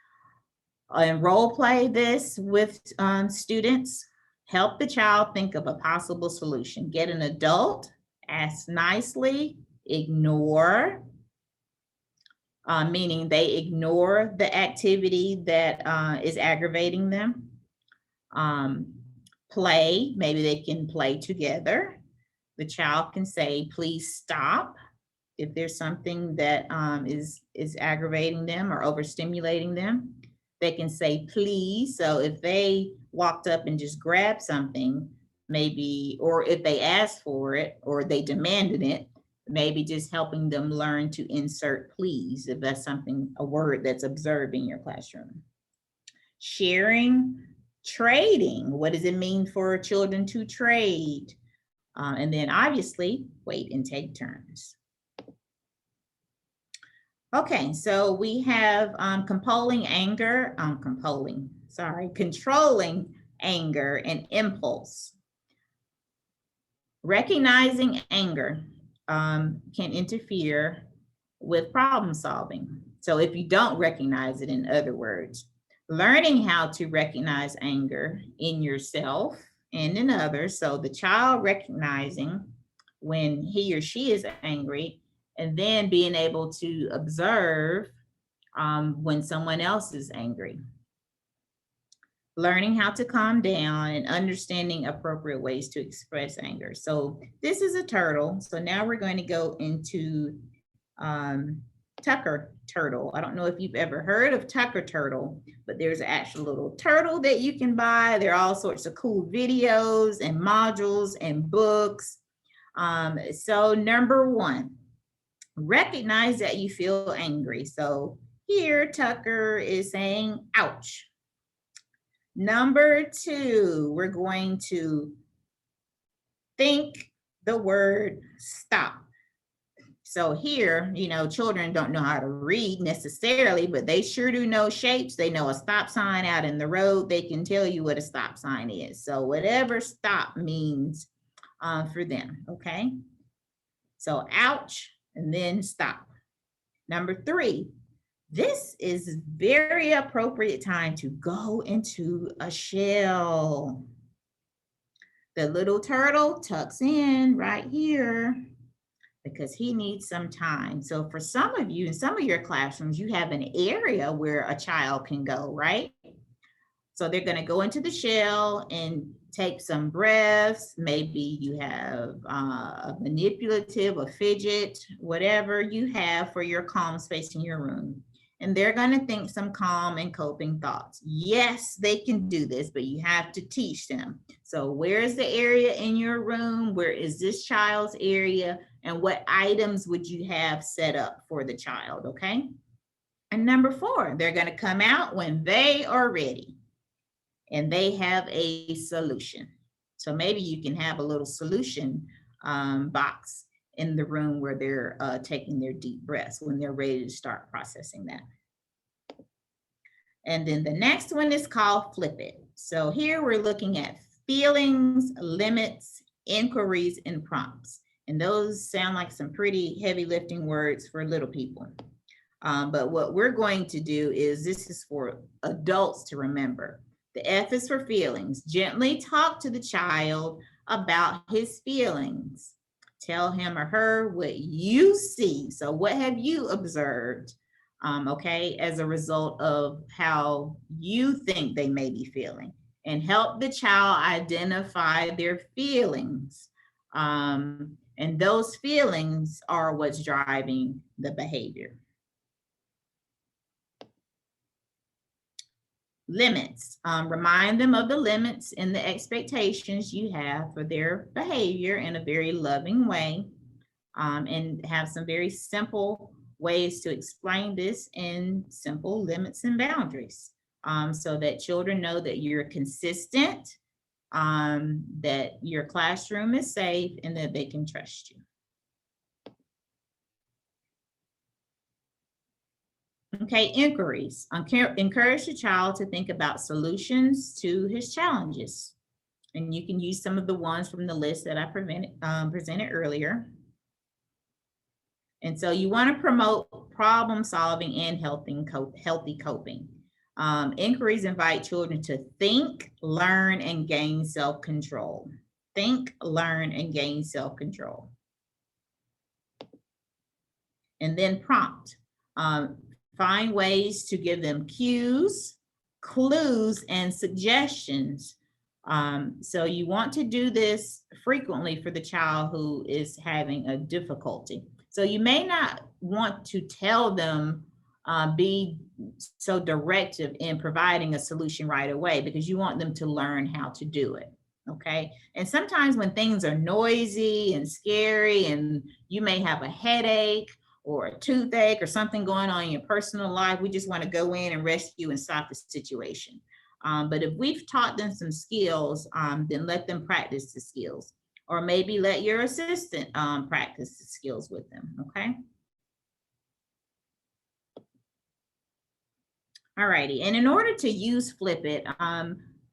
and role play this with students. Help the child think of a possible solution. Get an adult, ask nicely, ignore, meaning they ignore the activity that is aggravating them. Play, maybe they can play together. The child can say, please stop. If there's something that is aggravating them or overstimulating them, they can say, please. So if they walked up and just grabbed something, maybe, or if they asked for it or they demanded it, maybe just helping them learn to insert please, if that's something, a word that's observed in your classroom. Sharing, trading. What does it mean for children to trade? And then obviously, wait and take turns. Okay, so we have controlling anger and impulse. Recognizing anger can interfere with problem solving. So if you don't recognize it, in other words, learning how to recognize anger in yourself and in others. So the child recognizing when he or she is angry, and then being able to observe when someone else is angry. Learning how to calm down and understanding appropriate ways to express anger. So this is a turtle. So now we're going to go into Tucker turtle. I don't know if you've ever heard of Tucker turtle, but there's an actual little turtle that you can buy. There are all sorts of cool videos and modules and books. So number 1, recognize that you feel angry. So here Tucker is saying, ouch. Number 2, we're going to think the word stop. So here, you know, children don't know how to read necessarily, but they sure do know shapes. They know a stop sign out in the road. They can tell you what a stop sign is. So whatever stop means for them, okay? So ouch, and then stop. Number 3, this is very appropriate time to go into a shell. The little turtle tucks in right here because he needs some time. So for some of you, in some of your classrooms, you have an area where a child can go, right? So they're going to go into the shell and take some breaths. Maybe you have a manipulative, a fidget, whatever you have for your calm space in your room. And they're going to think some calm and coping thoughts. Yes, they can do this, but you have to teach them. So where is the area in your room? Where is this child's area? And what items would you have set up for the child, okay? And number 4, they're going to come out when they are ready and they have a solution. So maybe you can have a little solution box in the room where they're taking their deep breaths when they're ready to start processing that. And then the next one is called Flip It. So here we're looking at feelings, limits, inquiries, and prompts. And those sound like some pretty heavy lifting words for little people. But what we're going to do is, this is for adults to remember. The F is for feelings. Gently talk to the child about his feelings. Tell him or her what you see. So what have you observed, okay, as a result of how you think they may be feeling? And help the child identify their feelings. And those feelings are what's driving the behavior. Limits. Remind them of the limits and the expectations you have for their behavior in a very loving way, and have some very simple ways to explain this in simple limits and boundaries, so that children know that you're consistent, that your classroom is safe, and that they can trust you. Okay, inquiries. Encourage the child to think about solutions to his challenges. And you can use some of the ones from the list that I presented earlier. And so you want to promote problem solving and healthy coping. Inquiries invite children to think, learn, and gain self-control. Think, learn, and gain self-control. And then prompt. Find ways to give them cues, clues, and suggestions. So you want to do this frequently for the child who is having a difficulty. So you may not want to tell them, be so directive in providing a solution right away, because you want them to learn how to do it. Okay. And sometimes when things are noisy and scary and you may have a headache or a toothache or something going on in your personal life, we just want to go in and rescue and stop the situation. But if we've taught them some skills, then let them practice the skills, or maybe let your assistant practice the skills with them, okay? All righty, and in order to use Flip It,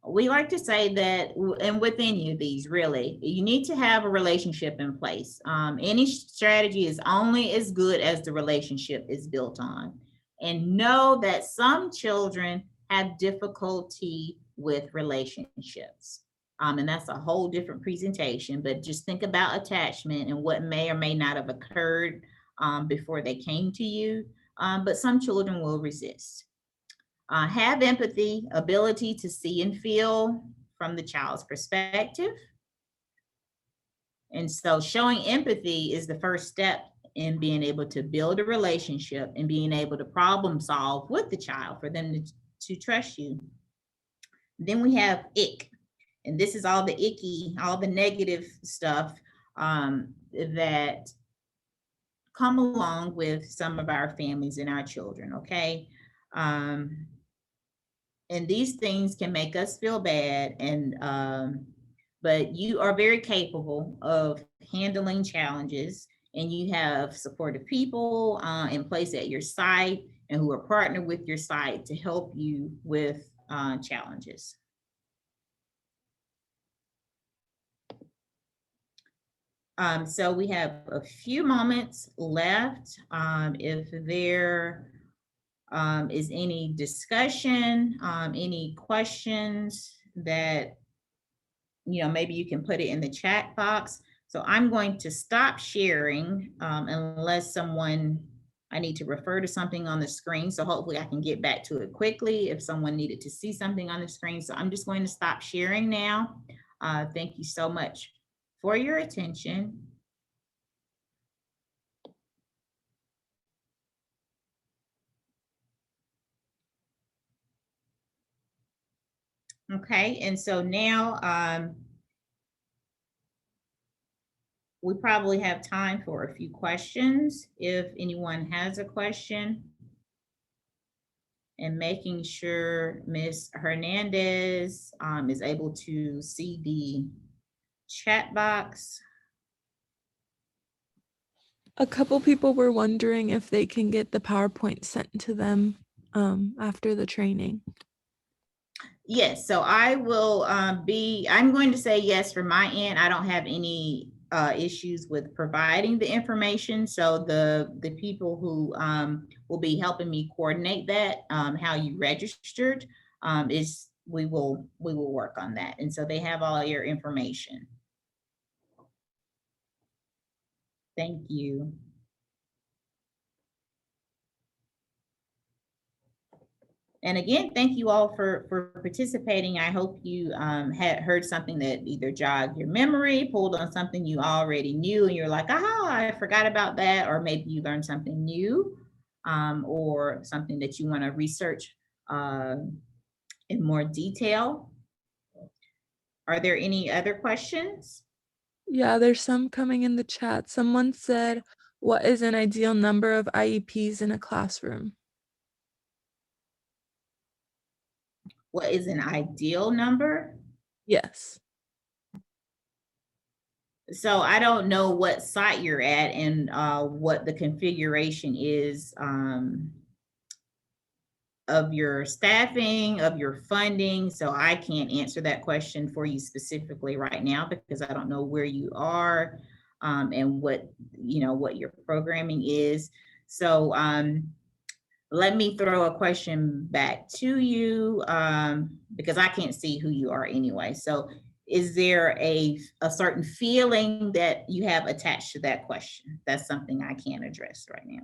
we like to say that, and with any of these really, you need to have a relationship in place. Any strategy is only as good as the relationship is built on. And know that some children have difficulty with relationships. And that's a whole different presentation, but just think about attachment and what may or may not have occurred before they came to you. But some children will resist. Have empathy, ability to see and feel from the child's perspective. And so showing empathy is the first step in being able to build a relationship and being able to problem solve with the child for them to trust you. Then we have ick. And this is all the icky, all the negative stuff that come along with some of our families and our children, okay? And these things can make us feel bad, and but you are very capable of handling challenges and you have supportive people in place at your site and who are partnered with your site to help you with challenges. So we have a few moments left. If there is any discussion, any questions that, maybe you can put it in the chat box. So I'm going to stop sharing unless I need to refer to something on the screen. So hopefully I can get back to it quickly if someone needed to see something on the screen. So I'm just going to stop sharing now. Thank you so much for your attention. Okay, and so now we probably have time for a few questions if anyone has a question. And making sure Ms. Hernandez is able to see the chat box. A couple people were wondering if they can get the PowerPoint sent to them after the training. Yes, so I will I'm going to say yes from my end. I don't have any issues with providing the information. So the people who will be helping me coordinate that, how you registered, we will work on that. And so they have all your information. Thank you. And again, thank you all for participating. I hope you had heard something that either jogged your memory, pulled on something you already knew, and you're like, aha, I forgot about that. Or maybe you learned something new or something that you want to research in more detail. Are there any other questions? Yeah, there's some coming in the chat. Someone said, what is an ideal number of IEPs in a classroom? What is an ideal number? Yes. So I don't know what site you're at and what the configuration is of your staffing, of your funding. So I can't answer that question for you specifically right now because I don't know where you are and what your programming is. So let me throw a question back to you because I can't see who you are anyway. So is there a certain feeling that you have attached to that question? That's something I can't address right now.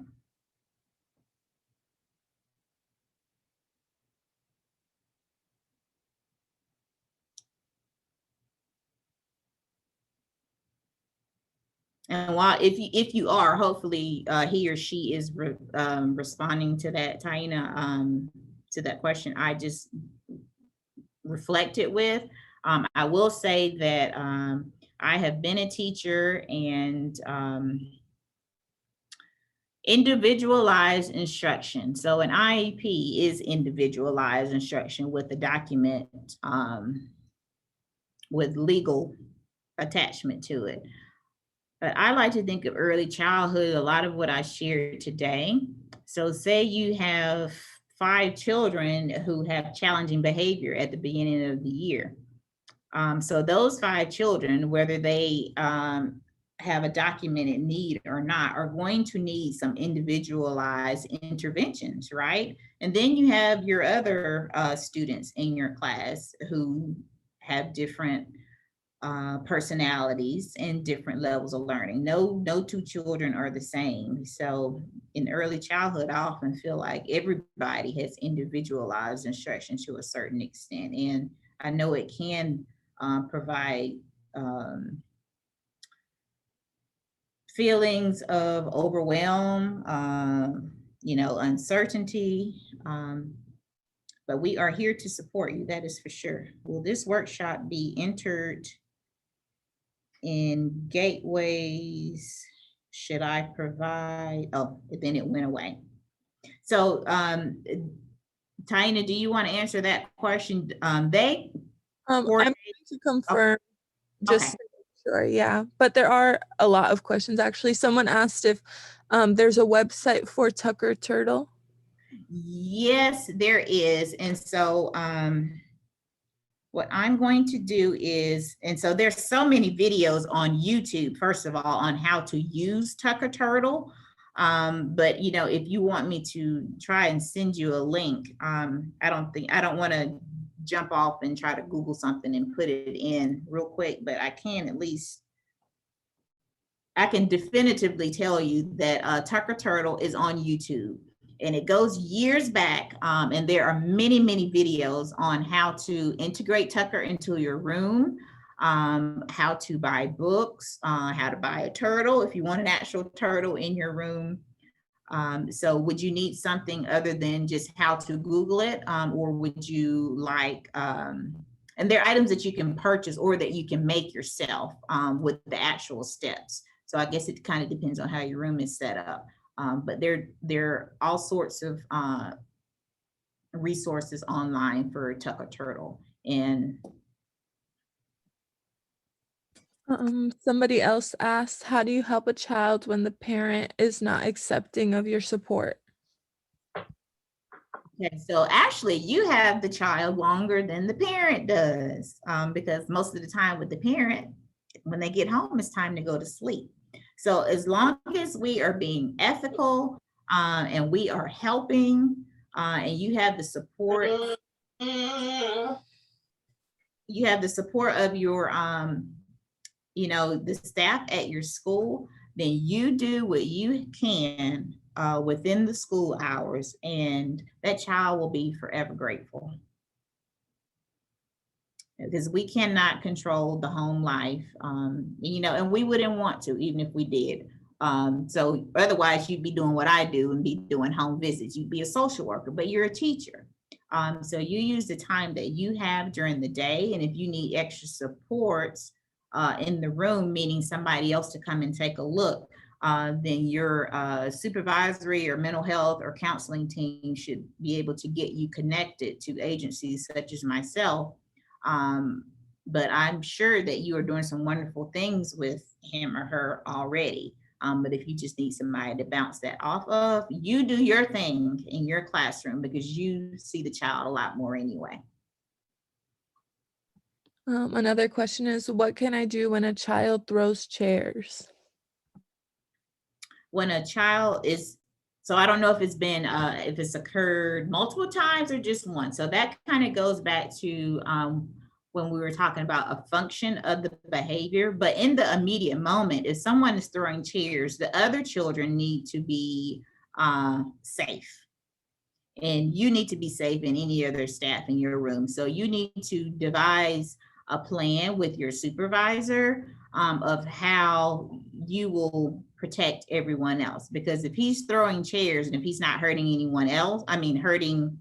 And while if you are, hopefully he or she is responding to that, Taina, to that question I just reflected with. I will say that I have been a teacher and individualized instruction. So an IEP is individualized instruction with a document with legal attachment to it. But I like to think of early childhood, a lot of what I shared today. So say you have 5 children who have challenging behavior at the beginning of the year. So those 5 children, whether they have a documented need or not, are going to need some individualized interventions, right? And then you have your other students in your class who have different personalities and different levels of learning. No 2 children are the same. So in early childhood, I often feel like everybody has individualized instruction to a certain extent. And I know it can provide feelings of overwhelm, uncertainty, but we are here to support you, that is for sure. Will this workshop be entered in gateways? Should I provide? Oh, then it went away. So Taina, do you want to answer that question? I'm going to confirm just Okay. Sure, yeah. But there are a lot of questions actually. Someone asked if there's a website for Tucker Turtle. Yes, there is. And so what I'm going to do is, and so there's so many videos on YouTube, first of all, on how to use Tucker Turtle. But you know, if you want me to try and send you a link, I don't want to jump off and try to Google something and put it in real quick, but I can definitively tell you that Tucker Turtle is on YouTube, and it goes years back. And there are many, many videos on how to integrate Tucker into your room, how to buy books, how to buy a turtle if you want an actual turtle in your room. So would you need something other than just how to Google it? Or would you like, and there are items that you can purchase or that you can make yourself with the actual steps. So I guess it kind of depends on how your room is set up. But there are all sorts of resources online for Tucker Turtle. And Somebody else asked, how do you help a child when the parent is not accepting of your support? okay, so actually you have the child longer than the parent does, because most of the time with the parent, when they get home, it's time to go to sleep. So as long as we are being ethical and we are helping and you have the support of your the staff at your school, then you do what you can within the school hours, and that child will be forever grateful. Because we cannot control the home life, and we wouldn't want to, even if we did. So otherwise you'd be doing what I do and be doing home visits. You'd be a social worker, but you're a teacher. So you use the time that you have during the day, and if you need extra supports in the room, meaning somebody else to come and take a look, then your supervisory or mental health or counseling team should be able to get you connected to agencies such as myself. But I'm sure that you are doing some wonderful things with him or her already. But if you just need somebody to bounce that off of, you do your thing in your classroom because you see the child a lot more anyway. Another question is, what can I do when a child throws chairs? When a child is, so I don't know if it's occurred multiple times or just once. So that kind of goes back to when we were talking about a function of the behavior. But in the immediate moment, if someone is throwing chairs, the other children need to be safe. And you need to be safe in any other staff in your room. So you need to devise a plan with your supervisor of how you will protect everyone else. Because if he's throwing chairs and if he's not hurting anyone else, hurting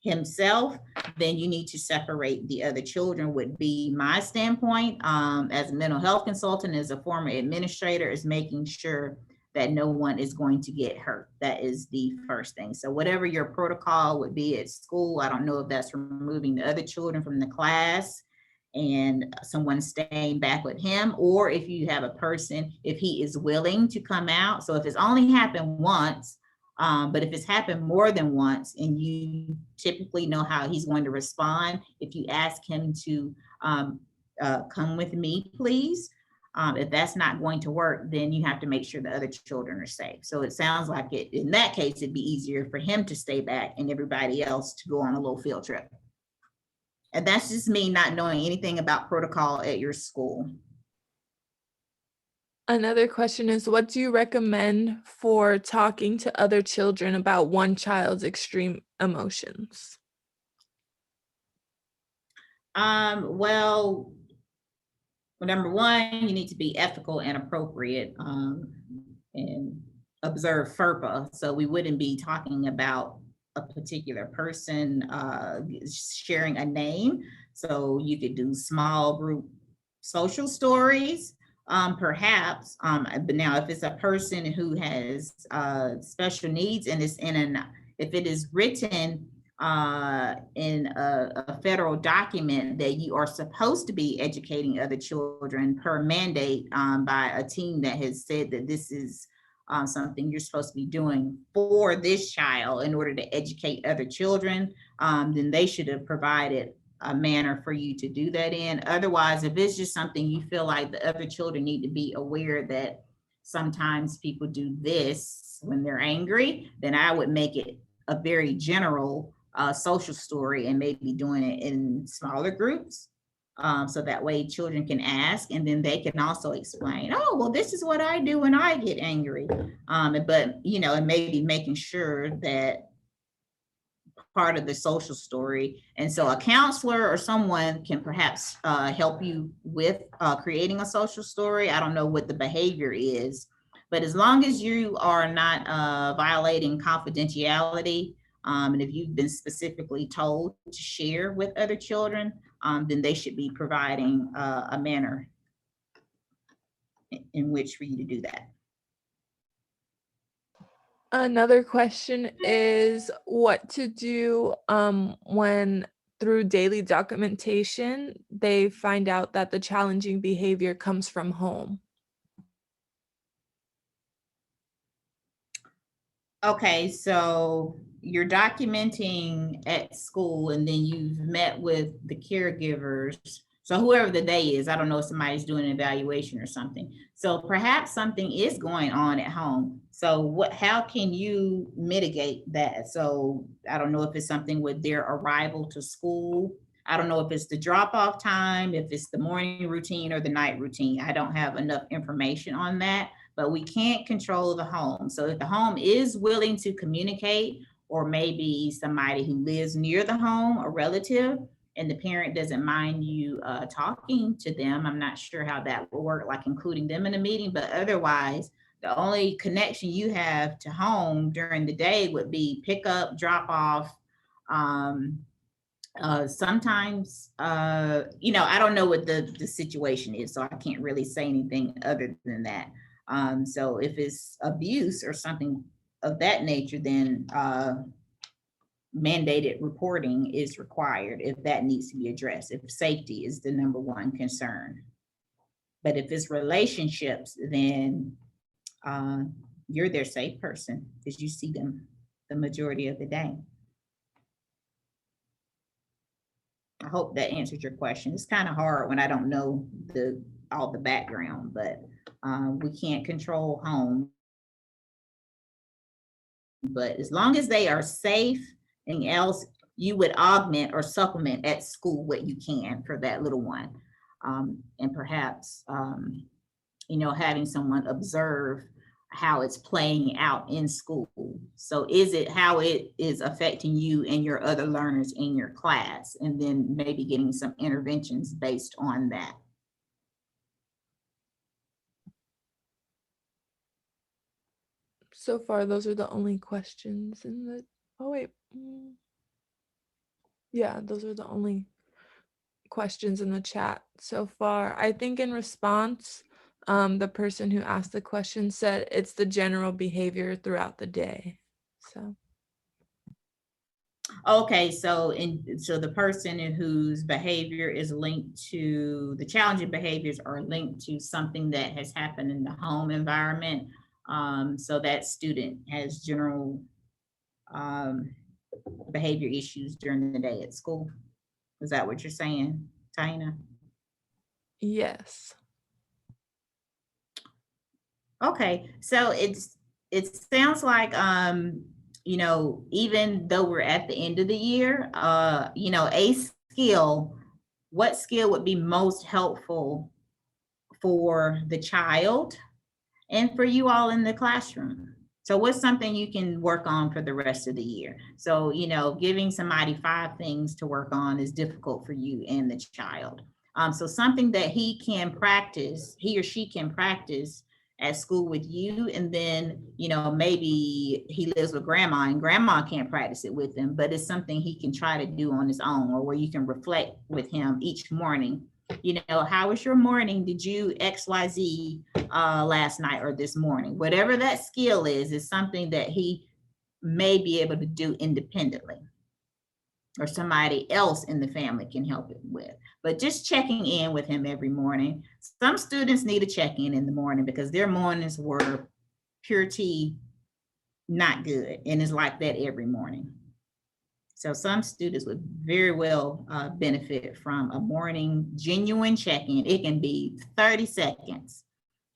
himself, then you need to separate the other children, would be my standpoint as a mental health consultant, as a former administrator, is making sure that no one is going to get hurt. That is the first thing. So whatever your protocol would be at school, I don't know if that's removing the other children from the class and someone staying back with him, or if you have a person, if he is willing to come out. So if it's only happened once, but if it's happened more than once and you typically know how he's going to respond, if you ask him to come with me, please. If that's not going to work, then you have to make sure the other children are safe. So it sounds like in that case, it'd be easier for him to stay back and everybody else to go on a little field trip. And that's just me not knowing anything about protocol at your school. Another question is, what do you recommend for talking to other children about one child's extreme emotions? Well, number one, you need to be ethical and appropriate and observe FERPA. So we wouldn't be talking about a particular person sharing a name. So you could do small group social stories, perhaps. But now if it's a person who has special needs and it's if it is written in a federal document that you are supposed to be educating other children per mandate by a team that has said that this is something you're supposed to be doing for this child in order to educate other children, then they should have provided a manner for you to do that in. Otherwise, if it's just something you feel like the other children need to be aware that sometimes people do this when they're angry, then I would make it a very general social story and maybe doing it in smaller groups. So that way children can ask, and then they can also explain, oh, well, this is what I do when I get angry. But, and maybe making sure that part of the social story. And so a counselor or someone can perhaps help you with creating a social story. I don't know what the behavior is, but as long as you are not violating confidentiality, and if you've been specifically told to share with other children, then they should be providing a manner in which for you to do that. Another question is what to do when through daily documentation, they find out that the challenging behavior comes from home. Okay, so you're documenting at school and then you've met with the caregivers. So whoever the day is, I don't know if somebody's doing an evaluation or something. So perhaps something is going on at home. So how can you mitigate that? So I don't know if it's something with their arrival to school. I don't know if it's the drop-off time, if it's the morning routine or the night routine. I don't have enough information on that, but we can't control the home. So if the home is willing to communicate, or maybe somebody who lives near the home, a relative, and the parent doesn't mind you talking to them, I'm not sure how that will work, like including them in a meeting, but otherwise, the only connection you have to home during the day would be pick up, drop off. Sometimes, I don't know what the situation is, so I can't really say anything other than that. So if it's abuse or something of that nature, then mandated reporting is required if that needs to be addressed, if safety is the number one concern. But if it's relationships, then you're their safe person because you see them the majority of the day. I hope that answered your question. It's kind of hard when I don't know all the background, but we can't control home. But as long as they are safe, anything else you would augment or supplement at school what you can for that little one. And perhaps, having someone observe how it's playing out in school. So is it how it is affecting you and your other learners in your class? And then maybe getting some interventions based on that. So far, those are the only questions in the, oh wait. Yeah, those are the only questions in the chat so far. I think in response, the person who asked the question said it's the general behavior throughout the day. So. Okay, so the person whose behavior is linked to the challenging behaviors are linked to something that has happened in the home environment. So that student has general behavior issues during the day at school. Is that what you're saying, Tina? Yes. Okay, so it sounds like even though we're at the end of the year, a skill, what skill would be most helpful for the child and for you all in the classroom? So what's something you can work on for the rest of the year? So, giving somebody 5 things to work on is difficult for you and the child. So something that he or she can practice at school with you, and then, maybe he lives with grandma and grandma can't practice it with him, but it's something he can try to do on his own, or where you can reflect with him each morning. How was your morning? Did you XYZ last night or this morning? Whatever that skill is something that he may be able to do independently. or somebody else in the family can help it with. But just checking in with him every morning. Some students need a check-in in the morning because their mornings were pure tea, not good, and it's like that every morning. So some students would very well benefit from a morning genuine check-in. It can be 30 seconds.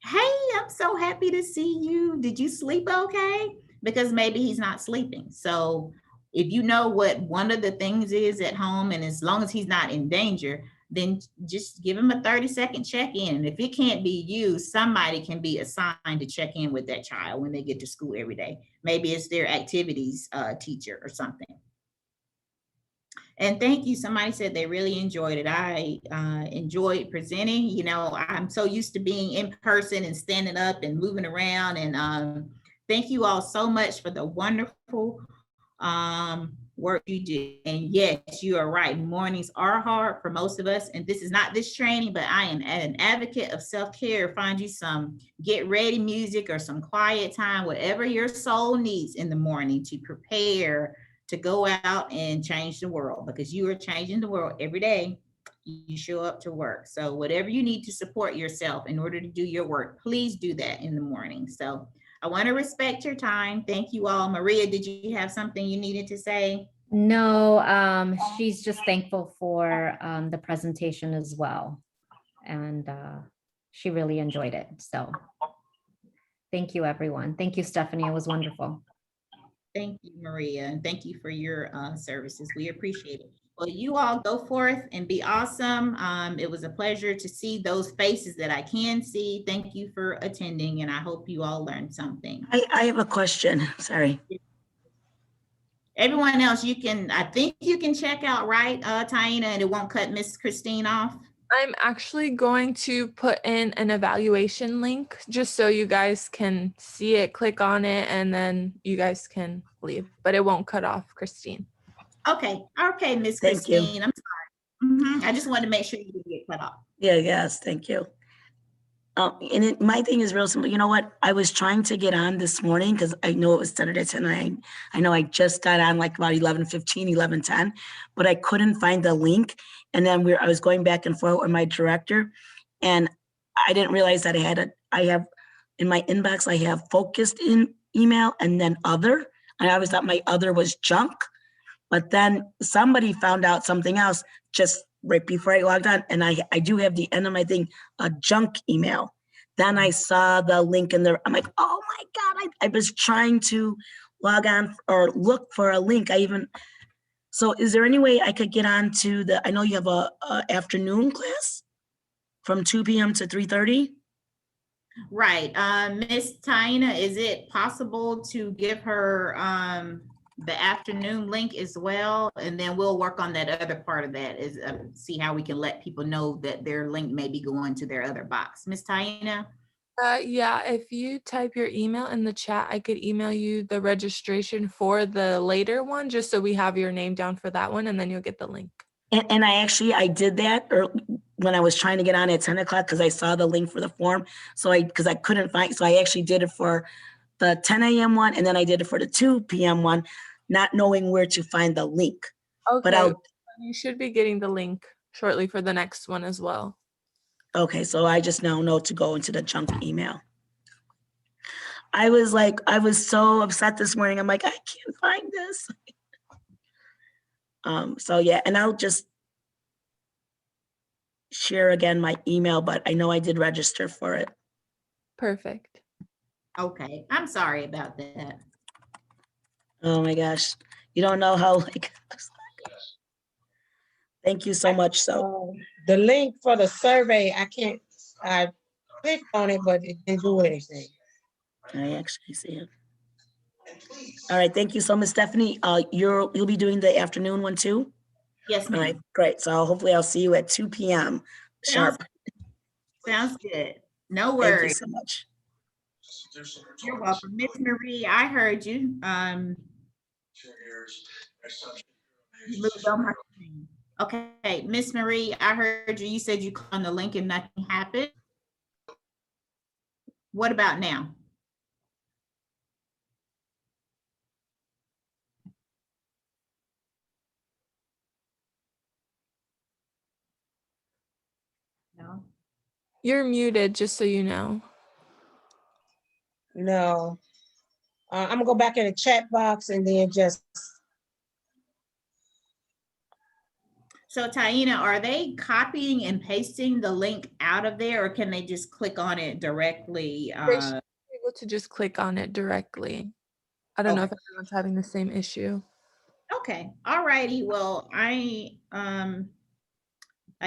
Hey, I'm so happy to see you. Did you sleep okay? Because maybe he's not sleeping. So if you know what one of the things is at home, and as long as he's not in danger, then just give him a 30-second check-in. And if it can't be you, somebody can be assigned to check in with that child when they get to school every day. Maybe it's their activities teacher or something. And thank you. Somebody said they really enjoyed it. I enjoyed presenting. You know, I'm so used to being in person and standing up and moving around. And thank you all so much for the wonderful work you do. And yes, you are right. Mornings are hard for most of us. And this is not this training, but I am an advocate of self-care. Find you some get ready music or some quiet time, whatever your soul needs in the morning to prepare to go out and change the world, because you are changing the world every day you show up to work. So whatever you need to support yourself in order to do your work, please do that in the morning. So I want to respect your time. Thank you all. Maria, did you have something you needed to say? No, she's just thankful for the presentation as well. And she really enjoyed it. So thank you, everyone. Thank you, Stephanie. It was wonderful. Thank you, Maria, and thank you for your services. We appreciate it. Well, you all go forth and be awesome. It was a pleasure to see those faces that I can see. Thank you for attending, and I hope you all learned something. I have a question. Sorry. Everyone else, you can, I think you can check out, right, Taina, and it won't cut Miss Christine off? I'm actually going to put in an evaluation link just so you guys can see it, click on it, and then you guys can leave, but it won't cut off Christine. Okay, Miss Thank you. Christine, I'm sorry. I just wanted to make sure you didn't get cut off. Yes, thank you. My thing is real simple. You know what? I was trying to get on this morning because I know it was started at 10. I know I just got on like about 11:15, 11:10, but I couldn't find the link. And then I was going back and forth with my director, and I didn't realize that I have in my inbox, I have focused in email and then other. I always thought my other was junk, but then somebody found out something else just right before I logged on, and I do have the end of my thing, a junk email. Then I saw the link in there. I'm like, oh my God, I was trying to log on or look for a link. So is there any way I could get on to I know you have a afternoon class from 2 p.m. to 3:30? Right, Miss Taina, is it possible to give her the afternoon link as well? And then we'll work on that other part of that, is see how we can let people know that their link may be going to their other box. Miss Taina? Yeah, if you type your email in the chat, I could email you the registration for the later one, just so we have your name down for that one, and then you'll get the link. And I did that when I was trying to get on at 10 o'clock because I saw the link for the form. So because I couldn't find, so I actually did it for the 10 a.m. one, and then I did it for the 2 p.m. one, not knowing where to find the link. Okay, but you should be getting the link shortly for the next one as well. Okay, so I just now know to go into the junk email. I was so upset this morning. I'm like, I can't find this. So yeah, and I'll just share again my email, but I know I did register for it. Perfect. Okay, I'm sorry about that. Oh my gosh, you don't know how thank you so much. So the link for the survey, I clicked on it, but it didn't do anything. I actually see it. All right, thank you so much, Stephanie. You'll be doing the afternoon one too? Yes, All right, ma'am. great. So hopefully I'll see you at 2 p.m. sharp. Sounds good. No Thank you worries. so much. You're welcome. Miss Marie, I heard you. You moved on my screen. Okay, Miss Marie, I heard you. You said you clicked on the link and nothing happened. What about now? You're muted, just so you know. No. I'm gonna go back in the chat box and then just, So Taina, are they copying and pasting the link out of there, or can they just click on it directly? They should be able to just click on it directly. I don't know if Okay. everyone's having the same issue. Okay, all righty. Well, I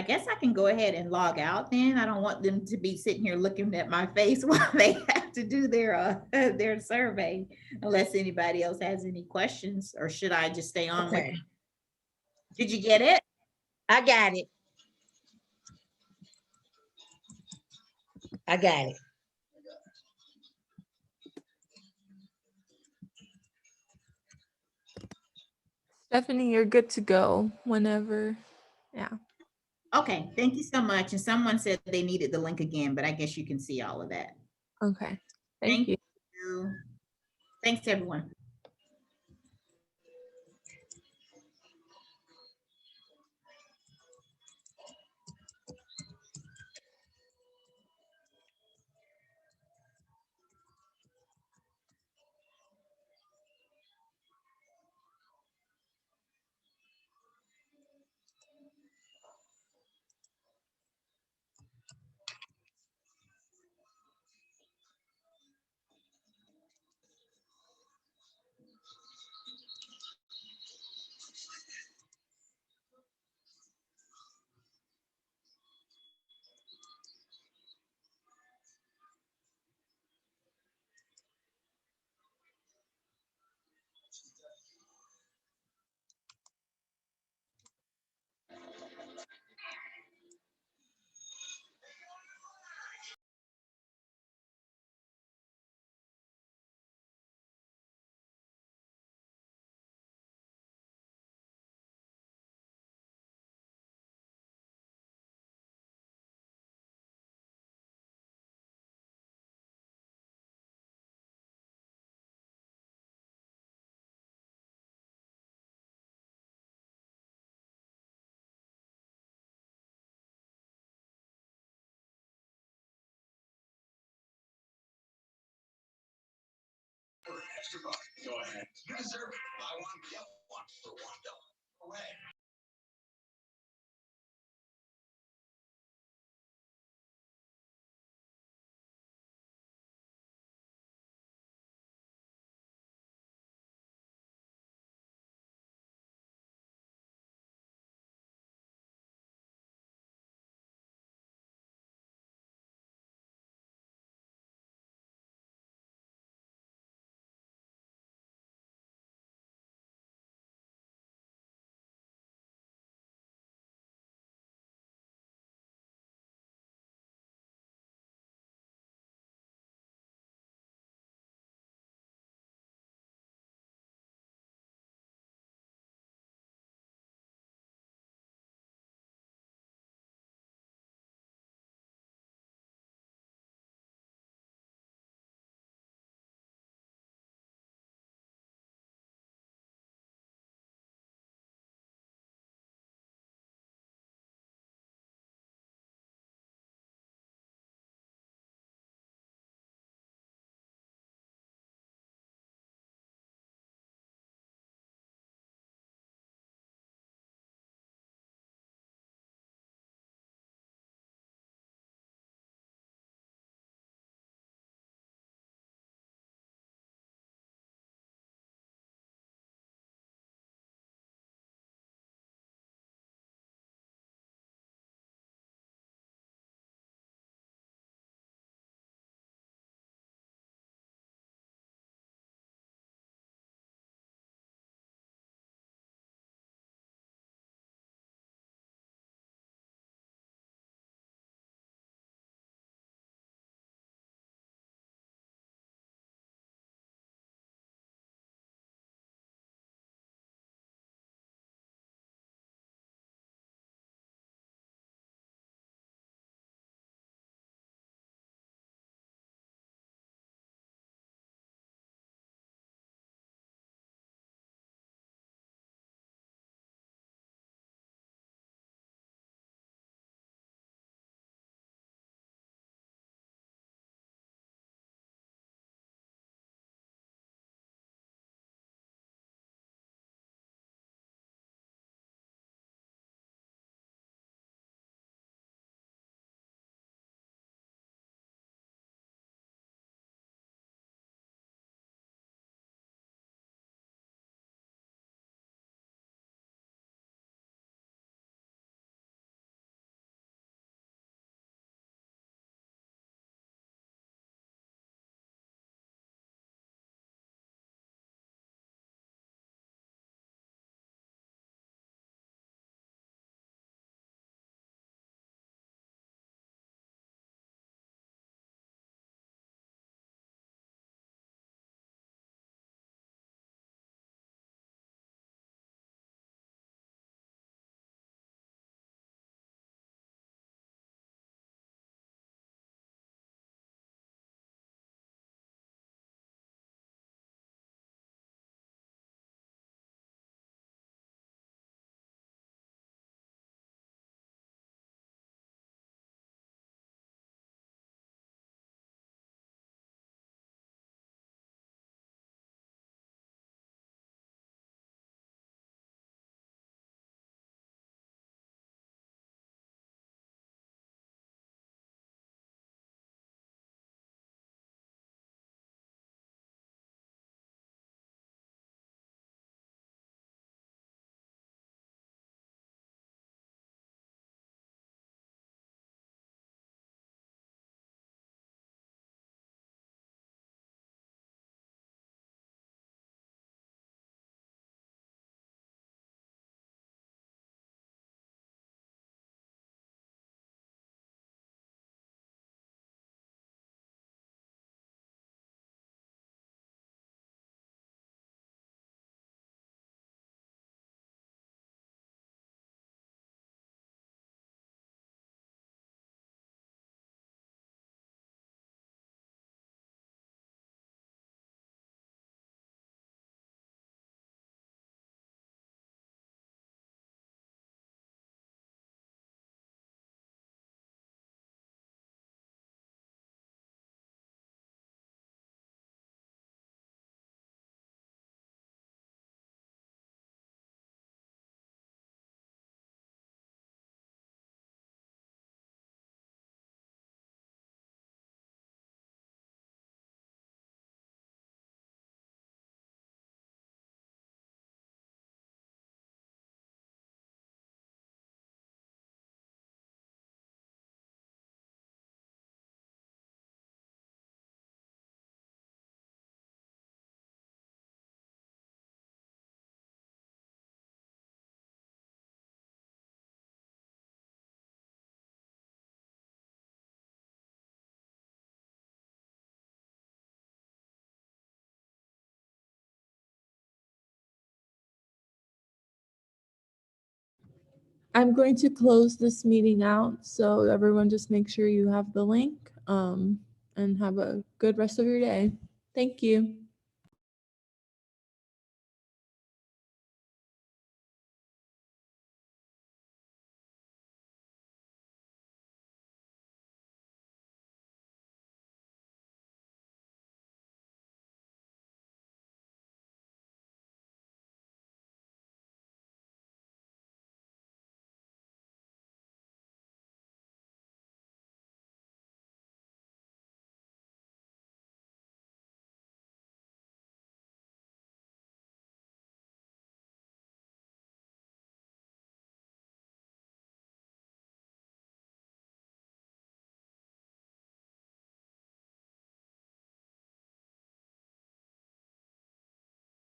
guess I can go ahead and log out then. I don't want them to be sitting here looking at my face while they have to do their survey, unless anybody else has any questions, or should I just stay on with? okay, Did you get it? I got it. I got it. Stephanie, you're good to go whenever. Yeah. Okay, thank you so much. And someone said they needed the link again, but I guess you can see all of that. Okay. Thank Thank you. you. Thanks, everyone. I'm going to close this meeting out. So everyone just make sure you have the link and have a good rest of your day. Thank you.